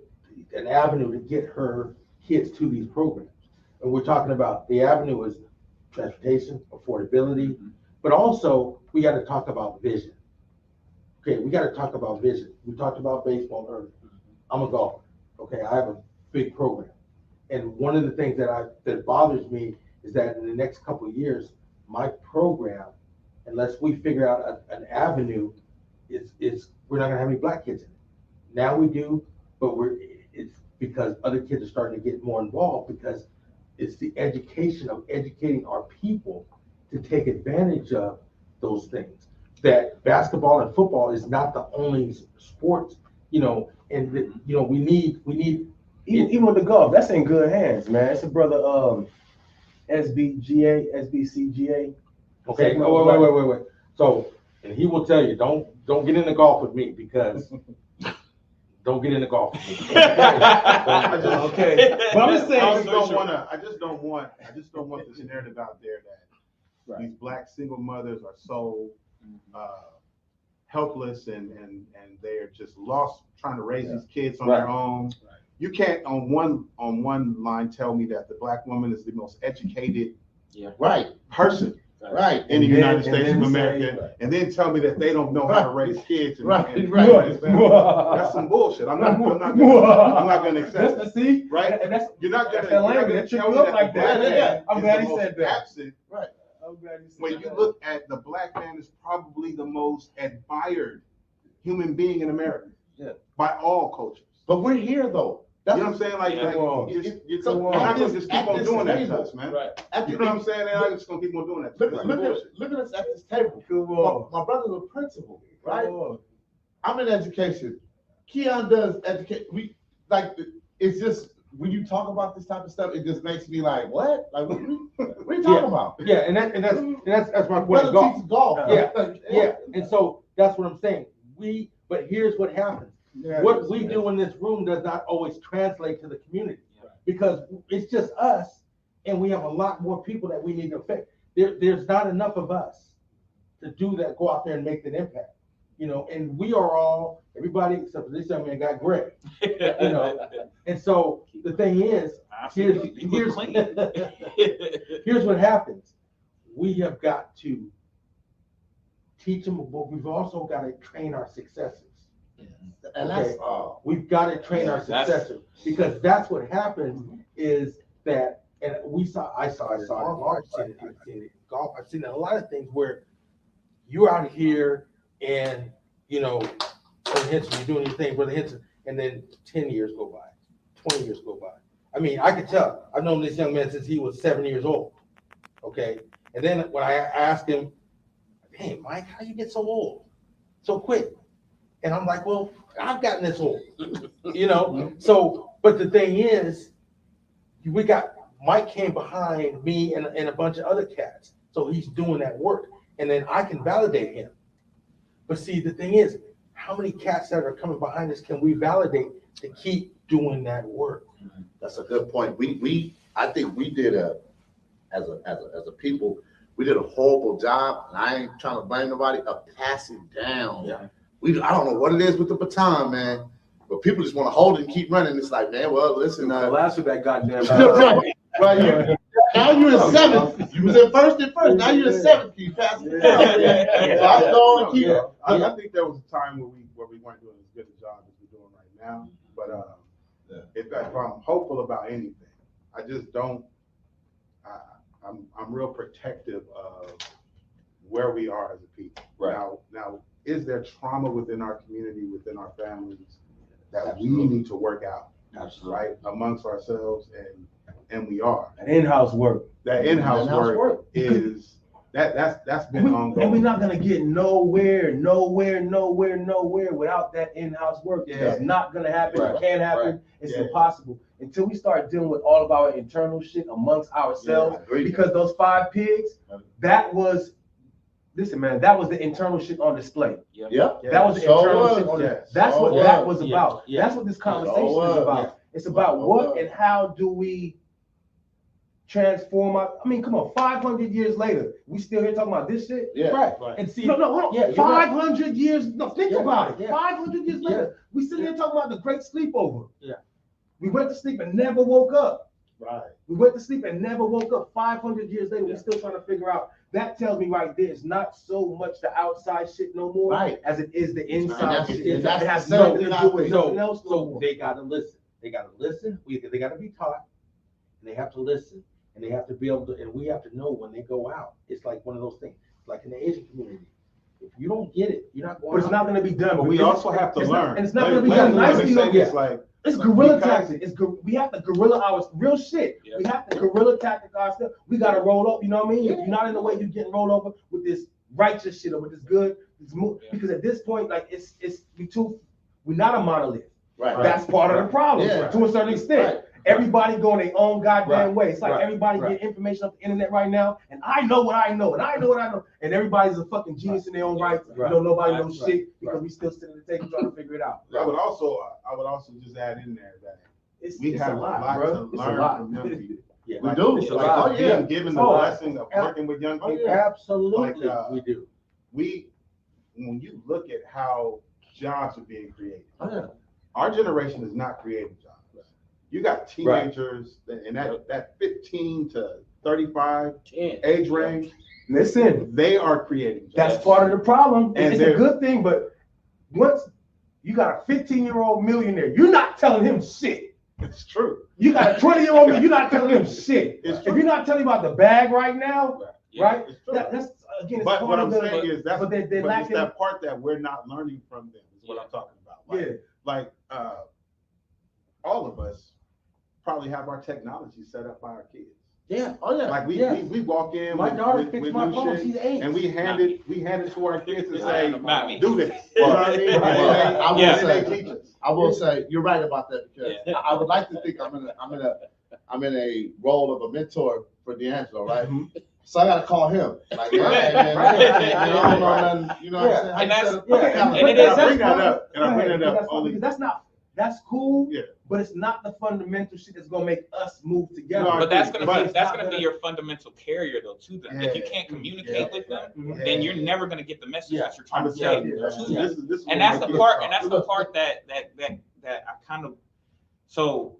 an avenue to get her kids to these programs. And we're talking about, the avenue is transportation, affordability, but also, we gotta talk about vision. Okay, we gotta talk about vision. We talked about baseball earlier. I'm a golfer, okay, I have a big program. And one of the things that bothers me is that in the next couple of years, my program, unless we figure out an avenue, is we're not gonna have any black kids in it. Now we do, but it's because other kids are starting to get more involved, because it's the education of educating our people to take advantage of those things. That basketball and football is not the only sports, and we need. Even with the golf, that's in good hands, man. It's a brother, SBCGA. Okay, wait. So, and he will tell you, don't get into golf with me, because don't get into golf with me. Okay. But I'm just saying, I just don't want this narrative out there that these black single mothers are so helpless and they're just lost trying to raise these kids on their own. Right. You can't on one line tell me that the black woman is the most educated Right, person right. in the And then- United and States then of say- America, and then tell me that they don't know how to raise kids. Right. That's some bullshit. I'm not gonna accept that. See, Right? And that's You're not That's gonna that language that tell tripped me you up that like the that. black Yeah, man I'm is glad the he most said that. absent. I'm glad you said When you that. look at the black man is probably the most admired human being in America. Yeah. By all cultures. But we're here though. You know what I'm saying? Like, Yeah. you're So not at gonna this- just keep at on this doing that to table, us, man. Right. You know what I'm saying? They're not just gonna keep on doing that to us. That's bullshit. Look at us at this table. Come on. My brother's a principal, right? Come on. I'm in education. Keon does educate. It's just when you talk about this type of stuff, it just makes me like, what? Like, what are you talking about? Yeah, and that's my point Brother of golf. teaches golf. Yeah, and so that's what I'm saying. But here's what happens. What we do in this room does not always translate to the community, because it's just us, and we have a lot more people that we need to affect. There's not enough of us to do that, go out there and make that impact, and we are all, everybody except for this young man got Greg, and so the thing is, Absolutely. You look clean. here's what happens. We have got to teach them, but we've also got to train our successors. And that's We've got to train our That's- successors, because that's what happens is that And I saw it. Golf, I've seen it. Golf, I've seen a lot of things where you're out here and, you know, Brother Henson, you're doing your thing, Brother Henson, and then 10 years go by, 20 years go by. I mean, I could tell. I've known this young man since he was 7 years old. Okay. And then when I asked him, hey, Mike, how you get so old so quick? And I'm like, well, I've gotten this old, you know? So, but the thing is, Mike came behind me and a bunch of other cats. So he's doing that work. And then I can validate him. But see, the thing is, how many cats that are coming behind us can we validate to keep doing that work? That's a good point. I think we did as a people, we did a horrible job, and I ain't trying to blame nobody, of passing down. Yeah. I don't know what it is with the baton, man, but people just want to hold it and keep running. It's like, man, well, listen. Last with that goddamn. Well, now you're in seventh. You was in first at first. Now you're in seventh. You passed it down. So I'm going to keep it. I think there was a time where we weren't doing as good a job as we're doing right now. But if I'm hopeful about anything, I just don't. I'm real protective of where we are as a people. Right. Now, is there trauma within our community, within our families that Absolutely. we need to work out? Absolutely. Right, amongst ourselves, and we are. An in-house work. That in-house work is that's been ongoing. And we're not gonna get nowhere without that in-house work. Yeah. It's not gonna happen. Right. It can't happen. Right. It's Yeah. impossible until we start dealing with all of our internal shit amongst ourselves. I agree. Because those 5 pigs, that was the internal shit on display. Yeah. That was the So internal was, shit on yes. display. That's So what that was. was Yeah. about. Yeah. That's what this conversation So was. is about. It's about So what was. and how do we transform I mean, come on, 500 years later, we still here talking about this shit? Yeah. Right. Right. And see, No, hold on. Yeah, you're right. 500 years. No, think Yeah, about it. yeah. 500 years later, we sitting here talking about the great sleepover. Yeah. We went to sleep and never woke up. Right. We went to sleep and never woke up. 500 years later, we're still trying to figure out. That tells me right there, it's not so much the outside shit no more, Right. as it is the inside that's- shit. and that's It has the nothing thing to I do with think. nothing else no So more. they gotta listen. They gotta listen. They gotta be taught. And they have to listen. And they have to be able to, and we have to know when they go out. It's like one of those things. Like in the Asian community. If you don't get it, you're not going But it's not going to be done. But we because also have to it's not- learn. and it's not going to be Let done me nicely. say though. this, like, It's guerrilla because- tactic. We have to guerrilla our real shit. Yeah. We have to guerrilla tactic ourselves. We got to roll up. You know what I mean? If you're not in the way, you're getting rolled over with this righteous shit or with this good. Yeah. Because at this point, like we're not a monolith. Right. That's part of the problem Yeah. to a certain extent. Right. Everybody going their own goddamn Right. way. It's like Right. everybody Right. getting information off the internet right now, and I know what I know, and I know what I know, and everybody's a fucking genius in their own right. You know, nobody Right. knows shit because we still sitting at the table trying to figure it out. I would also just add in there that It's we it's have a lot, to bro. It's a learn lot. from young people. Yeah. We do. It's a Like, lot. oh, yeah. Being given the Oh, blessing of working with young people. Absolutely, Like, we do. When you look at how jobs are being created, Oh, yeah. our generation is not creating jobs. You got teenagers in that 15 to 35 age range, Listen, they are creating jobs. that's part of the problem. And It's a they're- good thing, but once you got a 15-year-old millionaire, you're not telling him shit. It's true. You got a 20-year-old, you're not telling him shit. It's If true. you're not telling him about the bag right now, Yeah. right? It's true. That's again, it's But part what of I'm the. saying is that's but they're but it's lacking. that part that we're not learning from them is what I'm talking about. Like, Yeah. all of us probably have our technology set up by our kids. Yeah. Oh, yeah. Like we walk in My with, daughter with, fixed with my new phone. shit, She's 8. and we hand it to our kids and say, Not me. do this. You know what I mean? Well, I will Yeah. say, They teach us. I will say, you're right about that because I would like to think I'm in a role of a mentor for D'Angelo, right? So I gotta call him. Like, yeah, man, I don't know nothing, you know what I'm saying? And that's- and it is- I bring that up, and I bring that up Because only. that's cool. Yeah. But it's not the fundamental shit that's gonna make us move together. No, I But that's agree. gonna be But- that's gonna be your fundamental carrier though to them. If you Yeah. can't communicate Yeah. with them, Mhm. then you're never gonna get the message Yeah. that you're trying I'm to gonna tell say you, to Yeah. them. this is And where that's my the kids part, are. and that's the part that I kind of, so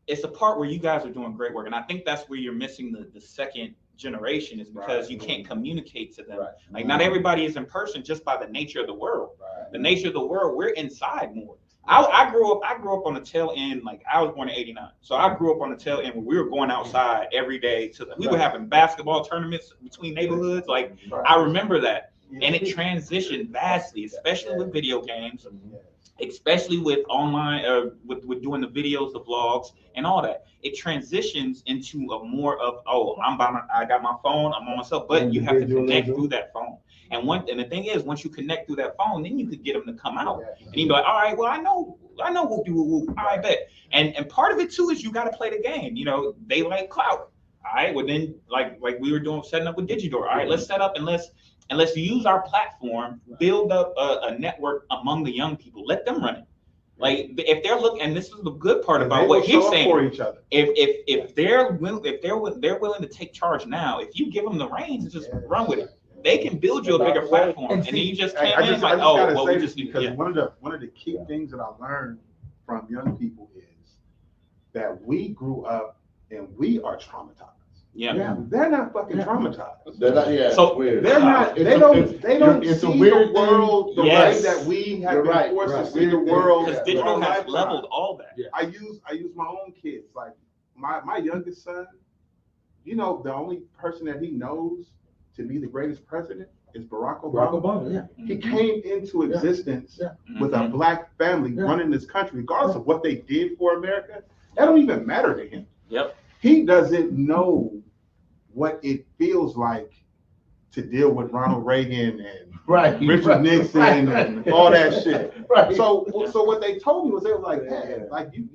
it's a part where you guys are doing great work. And I think that's where you're missing the second generation is because you can't communicate to them. Right. Like not everybody is in person just by the nature of the world. The nature of the world, we're inside more. I grew up on the tail end. Like I was born in '89, so I grew up on the tail end where we were going outside every day. We were having basketball tournaments between neighborhoods. Like I remember that, and it transitioned vastly, especially with video games, especially with online, with doing the videos, the vlogs, and all that. It transitions into a more of I got my phone, I'm on myself, but you have to connect through that phone. And the thing is, once you connect through that phone, then you could get them to come out, and you'd be like, all right, well, I know whoop de whoop, I bet. And part of it too is you got to play the game. You know, they like clout. All right, well then, like we were doing, setting up with Digidor. All right, let's set up and let's use our platform, build up a network among the young people. Let them run it. Like if they're looking, and this is the good part about what he's saying. For each other. If they're willing to take charge now, if you give them the reins and just run with it, they can build you a bigger platform. And then you just came in like, oh, well, we just need because one of the key things that I learned from young people is that we grew up and we are traumatized. Yeah. They're not fucking traumatized. They're not, So weird. They're not. They don't it's see a weird the world the Yes. way that we have You're been right, forced right. to see the world. because our digital has lifetime. leveled all that. I use my own kids. Like my youngest son, you know, the only person that he knows to be the greatest president is Barack Obama. He came into existence with a black family running this country, regardless of what they did for America. That don't even matter to him. Yep. He doesn't know what it feels like to deal with Ronald Reagan and Richard Nixon and all that shit. So what they told me was they were like, man, like you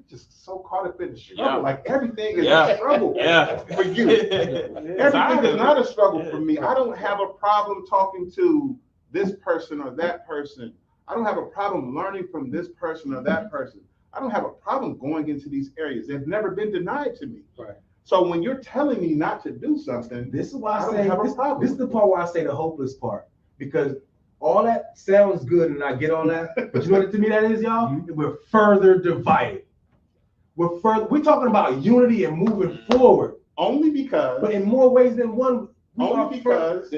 just so caught up in the struggle. Yeah. Like everything is a struggle for you. Everything is not a struggle for me. I don't have a problem talking to this person or that person. I don't have a problem learning from this person or that person. I don't have a problem going into these areas. They've never been denied to me. Right. So when you're telling me not to do something, This is why I I don't say have a this, problem. this is the part where I say the hopeless part, because all that sounds good and I get all that, but you know what to me that is, y'all? We're further divided. We're talking about unity and moving forward, only because but in more ways than one. only because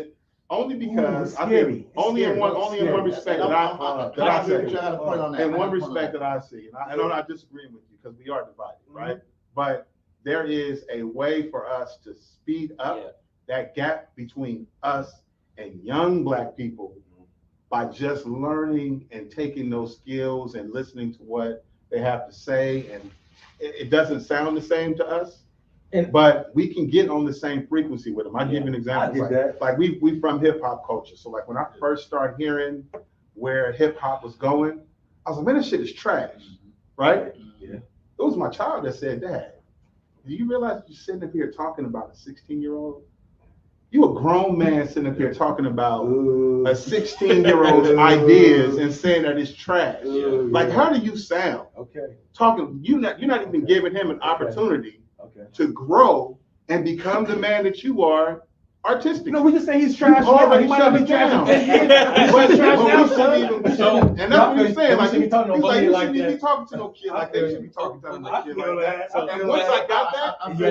I scary. think only in one respect that I say. In one respect that I see, and I'm not disagreeing with you because we are divided, right? But there is a way for us to speed up that gap between us and young black people by just learning and taking those skills and listening to what they have to say. And it doesn't sound the same to us, but we can get on the same frequency with them. I'll give you an example. Like we from hip hop culture. So like when I first started hearing where hip hop was going, I was like, man, this shit is trash, right? Yeah. It was my child that said, Dad, do you realize you're sitting up here talking about a 16-year-old? You a grown man sitting up here talking about a 16-year-old's ideas and saying that it's trash. Like, how do you sound? Talking, you're not even giving him an opportunity to grow and become the man that you are artistically. No, we just say he's trash. You already shut me down. down. And that's what we're saying. Like, you shouldn't even be talking to no kid like that. You should be talking to no kid like that. And once I got that, once I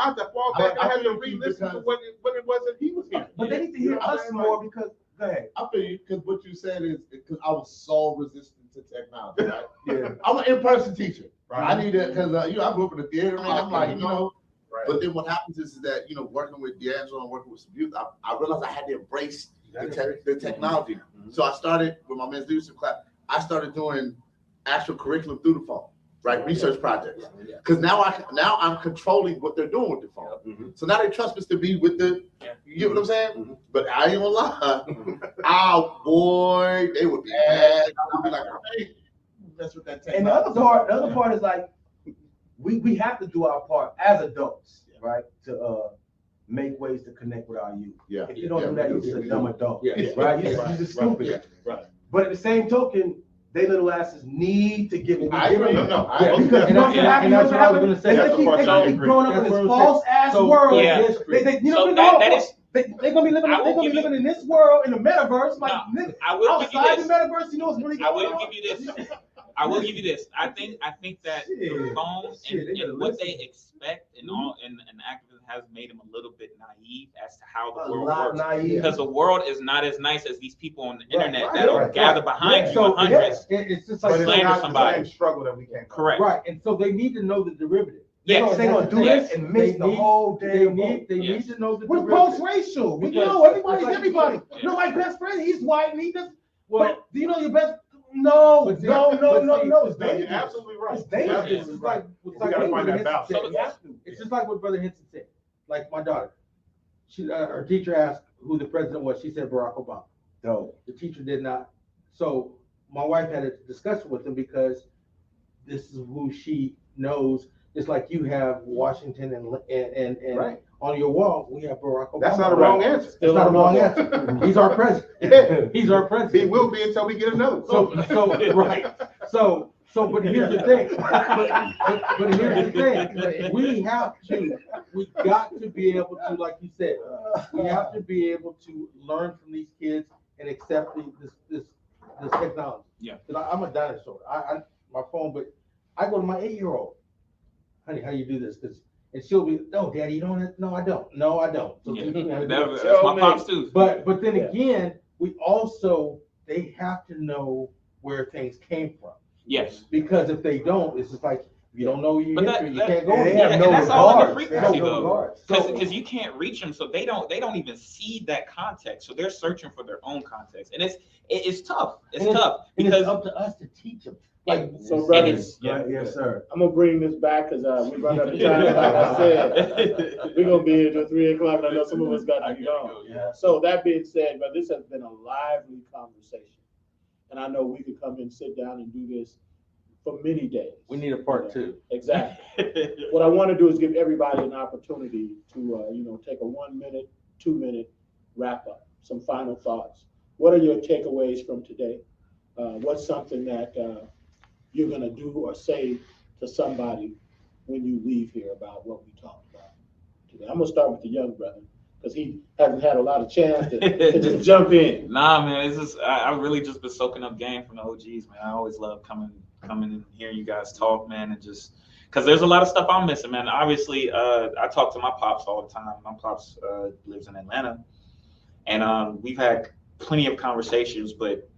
had to fall back, I had to re-listen to what it was that he was hearing. But they need to hear us more because, go ahead. I feel you, because what you said is because I was so resistant to technology, right? I'm an in-person teacher, right? I need it because I grew up in the theater, and I'm like, but then what happens is that, working with D'Angelo and working with some youth, I realized I had to embrace the technology. So I started with my men's leadership class. I started doing actual curriculum through the phone, right? Research projects. Because now I'm controlling what they're doing with the phone. So now they trust us to be with you get what I'm saying? But I ain't gonna lie. Oh boy, they would be mad. I would be like, hey, mess with that technology. And the other part is like, we have to do our part as adults, right? To make ways to connect with our youth. If you don't do that, you're just a dumb adult, right? You're just stupid. But at the same token, they little asses need to give it. I agree. Because you know what happened? They keep growing up in this false ass world. They're gonna be living in this world in the metaverse, like outside the metaverse. You know what's really going on? I will give you this. I will give you this. I think that the Shit. phone Shit, they gotta and what they listen. expect and all and activism has made them a little bit naive as to how the A world lot works. naive. Because the world is not as nice as these people on the internet right, that'll right, gather right. behind Yeah, you so, in hundreds. yeah, it's just But like it's slander not the somebody. same struggle that we can't. Correct. Right, and so they need to know the derivative. Yes. They gonna do Yes. this and miss the whole They damn need Yes. to know the We're derivative. post-racial. We Because know everybody's it's like- everybody. Yeah. No, my best friend, he's white and he does. Well, But do you know your best? No, But see- no, but no, no, see- no. It's No, you're dangerous. absolutely right. It's dangerous. Absolutely It's right. like, We gotta find Brother that Henson balance. said, you have to. It's just like what Brother Henson said. Like my daughter, her teacher asked who the president was. She said Barack Obama. No. The teacher did not. So my wife had a discussion with him because this is who she knows. It's like you have Washington and Right. on your wall we have Barack Obama. That's not a wrong answer. It's not a wrong answer. He's our president. Yeah. He's our He president. will be until we get another. Right. But here's the thing. But here's the thing. We got to be able to, like you said, we have to be able to learn from these kids and accept this technology. Yeah. Because I'm a dinosaur. I my phone, but I go to my 8-year-old. Honey, how you do this? And she'll be, no, Daddy, you don't have, no, I don't. No, I don't. So Yeah. teach me how to do That's it. my pops too. But then Yeah. again, they have to know where things came from. Yes. Because if they don't, it's just like, if you don't know your But history, you can't go They anywhere. have and no that's all in the regards. They have frequency, no though. regards. Because you can't reach them, so they don't even see that context. So they're searching for their own context, and it's tough. It's And tough And because it's up to us to teach them. Like, So, and brothers, yeah. Yes, sir. I'm gonna bring this back because we run out of time. Like I said, we're gonna be here till 3 o'clock, and I know some of us got to be gone. Yeah. So that being said, but this has been a lively conversation, and I know we could come and sit down and do this for many days. we need a part 2. Exactly. What I want to do is give everybody an opportunity to, take a 1 minute, 2 minute wrap up, some final thoughts. What are your takeaways from today? What's something that you're going to do or say to somebody when you leave here about what we talked about today? I'm going to start with the young brother because he hasn't had a lot of chance to just jump in. Nah, man, it's just I really just been soaking up game from the OGs, man. I always love coming and hearing you guys talk, man, and just because there's a lot of stuff I'm missing, man. Obviously, I talk to my pops all the time. My pops lives in Atlanta, and we've had plenty of conversations, but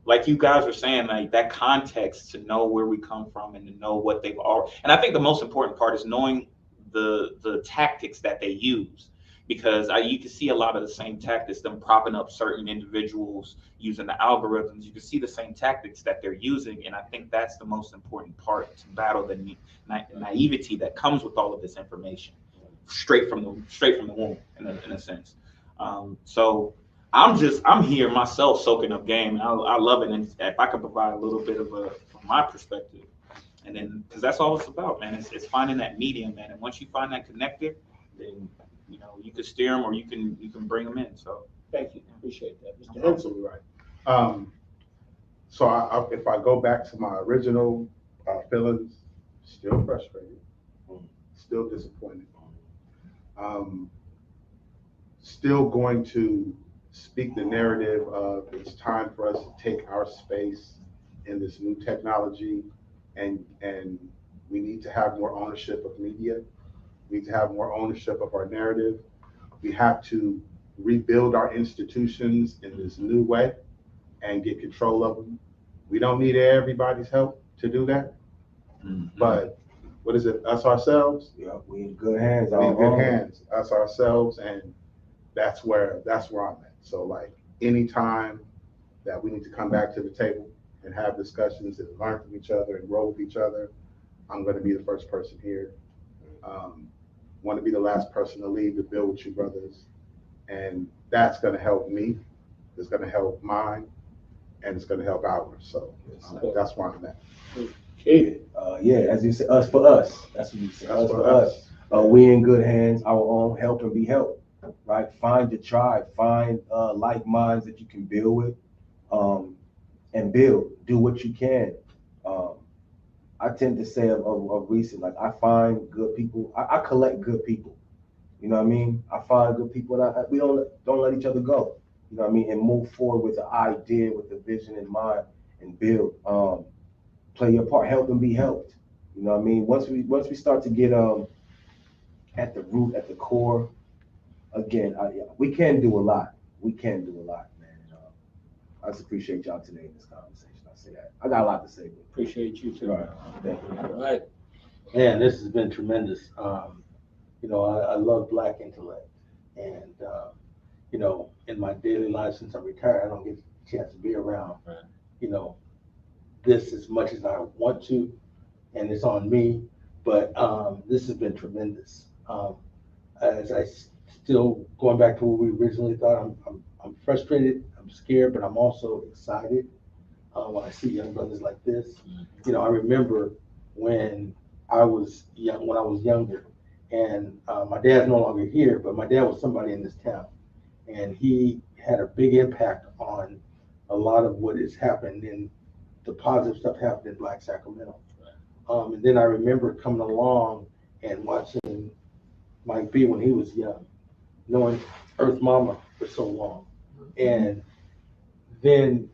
like you guys were saying, like that context to know where we come from and to know what they've all. And I think the most important part is knowing the tactics that they use, because you can see a lot of the same tactics, them propping up certain individuals using the algorithms. You can see the same tactics that they're using, and I think that's the most important part to battle the naivety that comes with all of this information, straight from the womb, in a sense. So I'm here myself soaking up game. And I love it, and if I could provide a little bit from my perspective, and then because that's all it's about, man. It's finding that medium, man. And once you find that connector, then you can steer them or you can bring them in. So Thank you. Appreciate that. Mr. You're Henson. absolutely right. So if I go back to my original feelings, still frustrated, still disappointed, still going to speak the narrative of it's time for us to take our space in this new technology, and we need to have more ownership of media. We need to have more ownership of our narrative. We have to rebuild our institutions in this new way and get control of them. We don't need everybody's help to do that, but what is it? Us ourselves. Yeah, we in good hands. We in good hands. Us ourselves, and that's where I'm at. So like anytime that we need to come back to the table and have discussions and learn from each other and grow with each other, I'm going to be the first person here. Want to be the last person to leave to build with you brothers, and that's going to help me. It's going to help mine, and it's going to help ours. So that's where I'm at. Okay. Yeah, as you said, us for us. That's what you said. Us for us. We in good hands. Our own, help and be helped. Right. Find your tribe. Find like minds that you can build with, and build. Do what you can. I tend to say of recent, like I find good people. I collect good people. You know what I mean? I find good people, and we don't let each other go. You know what I mean? And move forward with the idea, with the vision in mind, and build. play your part, help and be helped. You know what I mean? Once we start to get at the root, at the core, again, we can do a lot. We can do a lot, man. And, I just appreciate y'all today in this conversation. I say that. I got a lot to say. But Appreciate you too. all right, thank you. All right. Man, this has been tremendous. You know, I love Black intellect, and you know, in my daily life since I'm retired, I don't get a chance to be around. Right. You know, this as much as I want to, and it's on me. But this has been tremendous. As I still going back to what we originally thought, I'm frustrated, I'm scared, but I'm also excited when I see young brothers like this. You know, I remember when I was young, when I was younger, and my dad's no longer here, but my dad was somebody in this town, and he had a big impact on a lot of what has happened in the positive stuff happened in Black Sacramento. And then I remember coming along and watching Mike B when he was young, knowing Earth Mama for so long. And then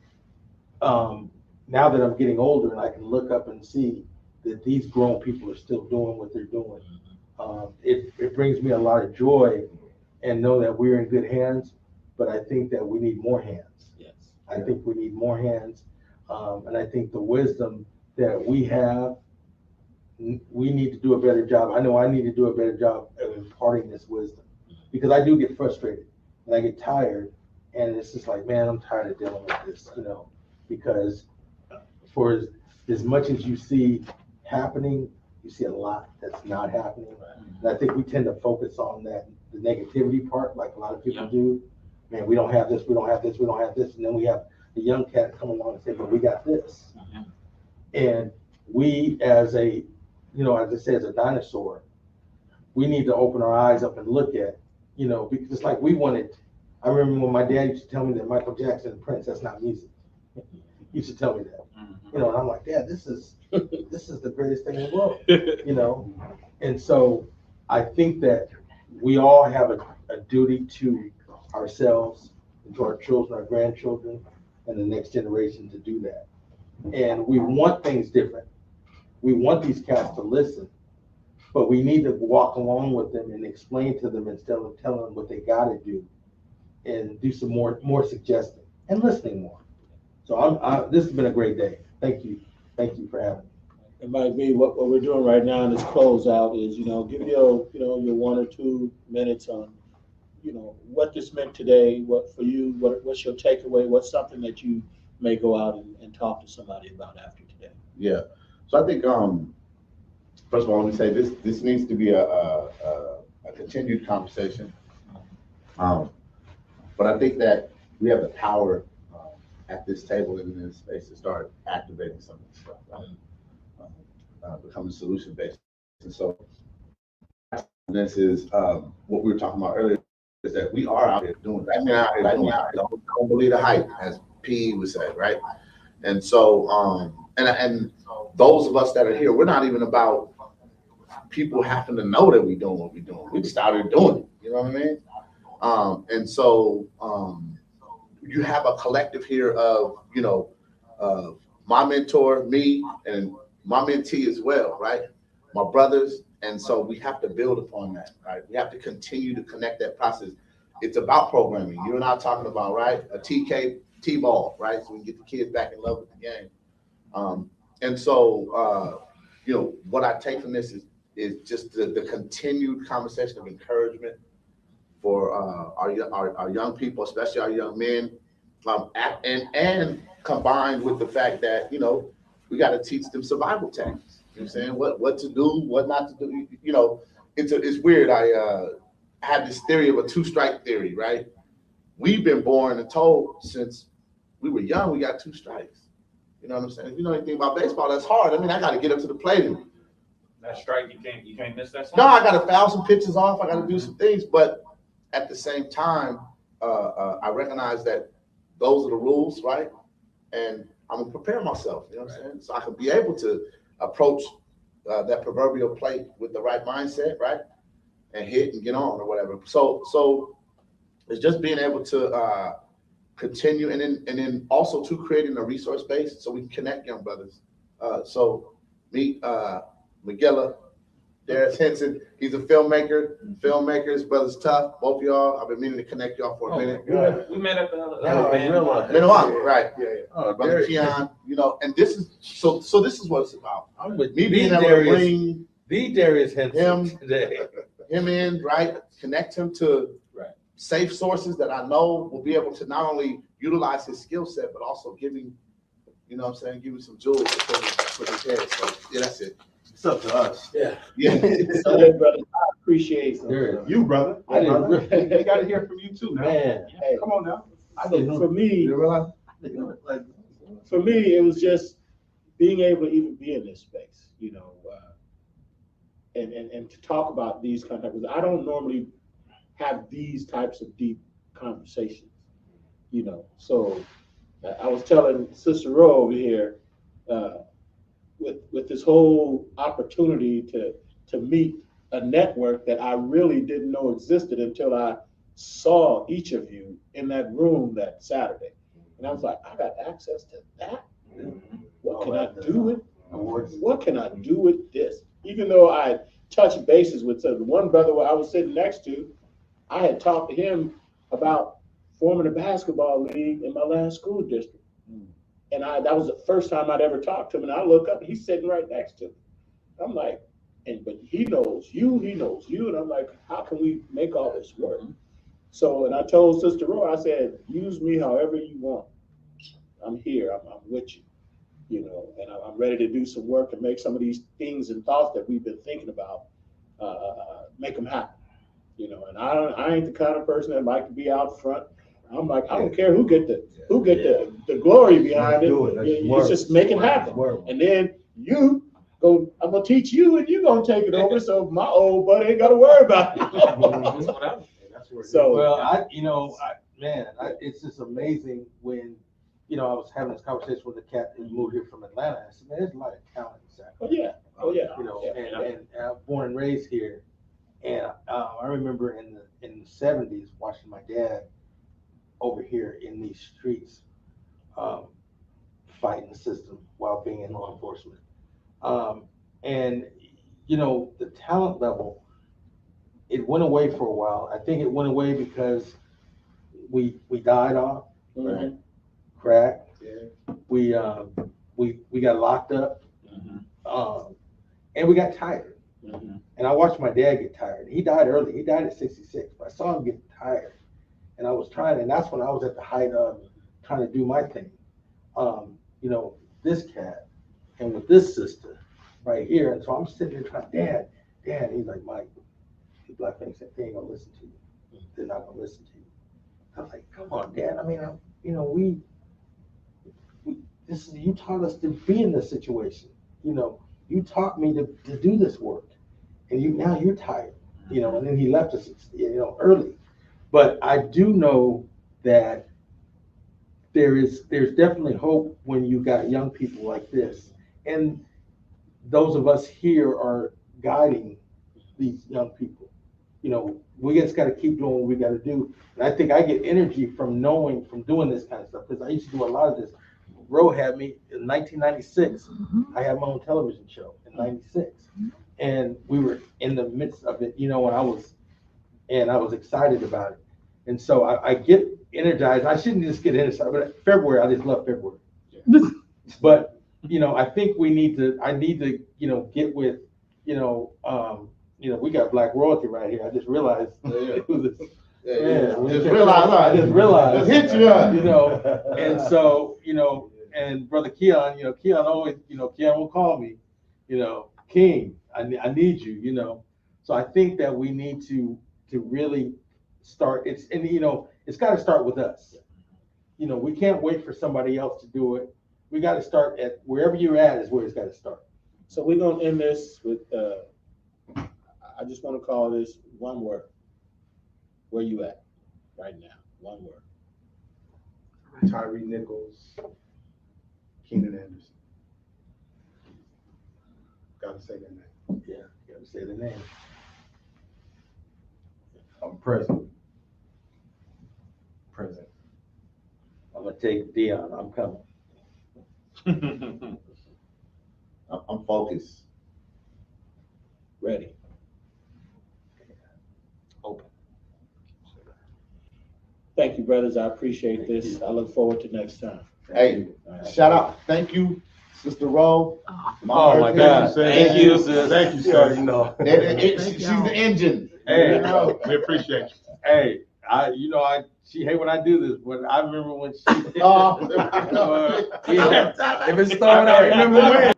now that I'm getting older and I can look up and see that these grown people are still doing what they're doing, it brings me a lot of joy and know that we're in good hands, but I think that we need more hands. Yes. I think we need more hands. And I think the wisdom that we have, we need to do a better job. I know I need to do a better job of imparting this wisdom, because I do get frustrated and I get tired, and it's just like, man, I'm tired of dealing with this, you know, because for as much as you see happening, you see a lot that's not happening. And I think we tend to focus on that, the negativity part, like a lot of people do. Man, we don't have this, we don't have this, we don't have this. And then we have the young cat come along and say, but we got this. And we as a, you know, as I say, as a dinosaur, we need to open our eyes up and look at, you know, because it's like we wanted, I remember when my dad used to tell me that Michael Jackson and Prince, that's not music. He used to tell me that, you know, and I'm like, Dad, this is the greatest thing in the world, you know? And so I think that we all have a duty to ourselves and to our children, our grandchildren, and the next generation to do that. And we want things different. We want these cats to listen, but we need to walk along with them and explain to them instead of telling them what they got to do, and do some more suggesting and listening more. So this has been a great day. Thank you for having me. It might be what we're doing right now in this closeout is, you know, give your 1 or 2 minutes on, you know, what this meant today, what for you, what's your takeaway, what's something that you may go out and talk to somebody about after today. Yeah. So I think, first of all, let me say this needs to be a continued conversation. But I think that we have the power at this table and in this space to start activating some of this stuff, right? Becoming solution based. And so this is what we were talking about earlier, is that we are out here doing that. Don't believe the hype, as P would say, right? And so, and those of us that are here, we're not even about people having to know that we're doing what we're doing. We just out here doing it. You know what I mean? And so you have a collective here of, you know, my mentor, me, and my mentee as well, right? My brothers. And so we have to build upon that, right? We have to continue to connect that process. It's about programming. You and I are talking about, right? A T-ball, right? So we can get the kids back in love with the game. And so, you know, what I take from this is just the continued conversation of encouragement for our young people, especially our young men, and combined with the fact that, you know, we got to teach them survival tactics. You know what I'm saying? What to do, what not to do. You know, it's weird. I have this theory of a 2-strike theory, right? We've been born and told since we were young, we got 2 strikes. You know what I'm saying? If you know anything about baseball, that's hard. I mean, I got to get up to the plate and That strike, you can't miss that. No, I got to foul some pitches off. I got to do some things, but at the same time, I recognize that those are the rules, right? And I'm gonna prepare myself. You know what I'm saying? So I can be able to approach that proverbial plate with the right mindset, right? And hit and get on or whatever. So it's just being able to continue, and then also to creating a resource base so we can connect young brothers So meet Miguel Darius Henson. He's a filmmaker. Filmmakers, Brothers Tough. Both of y'all. I've been meaning to connect y'all for a minute. We met at the No, band real launch. Minawaka, right? Yeah, yeah. Oh, Brother Darius. Keon, you know, and this is so this is what it's about. I'm with Me being the able to Darius, bring the Darius Henson him- today. him in, right? Connect him to Right. safe sources that I know will be able to not only utilize his skill set, but also give him, you know what I'm saying, give him some jewels to put his head. So yeah, that's it. It's up to us. Yeah. Yeah. So, hey, brother, I appreciate Darius. You, brother. I didn't brother. really- We gotta hear from you too now. Man. Hey, Come on now. I didn't know. for me, You realize? for me, it was just being able to even be in this space, you know, and to talk about these kind of, because I don't normally have these types of deep conversations, you know. So I was telling Sister Rowe over here, with this whole opportunity to meet a network that I really didn't know existed until I saw each of you in that room that Saturday. And I was like, I got access to that? What can I do with what can I do with this? Even though I touched bases with the one brother I was sitting next to, I had talked to him about forming a basketball league in my last school district. And that was the first time I'd ever talked to him. And I look up and he's sitting right next to me. I'm like, but he knows you. And I'm like, how can we make all this work? So, and I told Sister Roy, I said, use me however you want. I'm here, I'm with you, you know, and I'm ready to do some work and make some of these things and thoughts that we've been thinking about, make them happen, you know. And I ain't the kind of person that like to be out front. I'm like, I don't care who get the glory behind it. It's just make it happen. And then you go, I'm gonna teach you, and you gonna take it over. So my old buddy ain't got to worry about it. So it's just amazing when, you know, I was having this conversation with the cat that moved here from Atlanta. I said, man, there's a lot of talent in Sacramento. Oh yeah. You know, Yeah. and I'm born and raised here. And I remember in the 70s watching my dad over here in these streets, fighting the system while being in law enforcement. And, you know, the talent level, it went away for a while. I think it went away because we died off, Mhm. crack. Yeah. We got locked up, and we got tired. Mhm. And I watched my dad get tired. He died early. He died at 66. But I saw him get tired, and I was trying. And that's when I was at the height of trying to do my thing. You know, this cat, and with this sister right here. And so I'm sitting there trying, Dad. He's like, Mike, the black man said, they ain't gonna listen to you. They're not gonna listen to you. I was like, come on, Dad. I mean, you know, you taught us to be in this situation. You know, you taught me to do this work, and now you're tired. You know, and then he left us, you know, early. But I do know that there's definitely hope when you got young people like this, and those of us here are guiding these young people. You know, we just got to keep doing what we got to do. And I think I get energy from doing this kind of stuff, because I used to do a lot of this. Roe had me in 1996. I had my own television show in 96. And we were in the midst of it, you know, when I was excited about it. And so I get energized. I shouldn't just get energized, but February, I just love February. Yeah. But, you know, I think I need to, you know, get with, you know, we got black royalty right here. I just realized it was this. I just realized. Just hit you up. You know, and so, you know, and Brother Keon, you know, Keon always, you know, Keon will call me, you know, King, I need you, you know. So I think that we need to really start, you know, it's got to start with us. You know, we can't wait for somebody else to do it. We got to start at wherever you're at is where it's got to start. So we're gonna end this with, I just want to call this one word. Where you at right now? One word. Tyree Nichols, Keenan Anderson. Gotta say their name. Yeah, you got to say the name. I'm present. Present. I'm gonna take Dion. I'm coming. I'm focused. Ready. Open. Thank you, brothers. I appreciate this. I look forward to next time. Hey, shout out. Thank you, Sister Rowe. Oh my God. Thank you, sis. Thank you, You sir. already know. She's the engine. Hey, We appreciate you. hey, she hate when I do this, but I remember when she. Oh, Yeah. If it's starting, I remember when.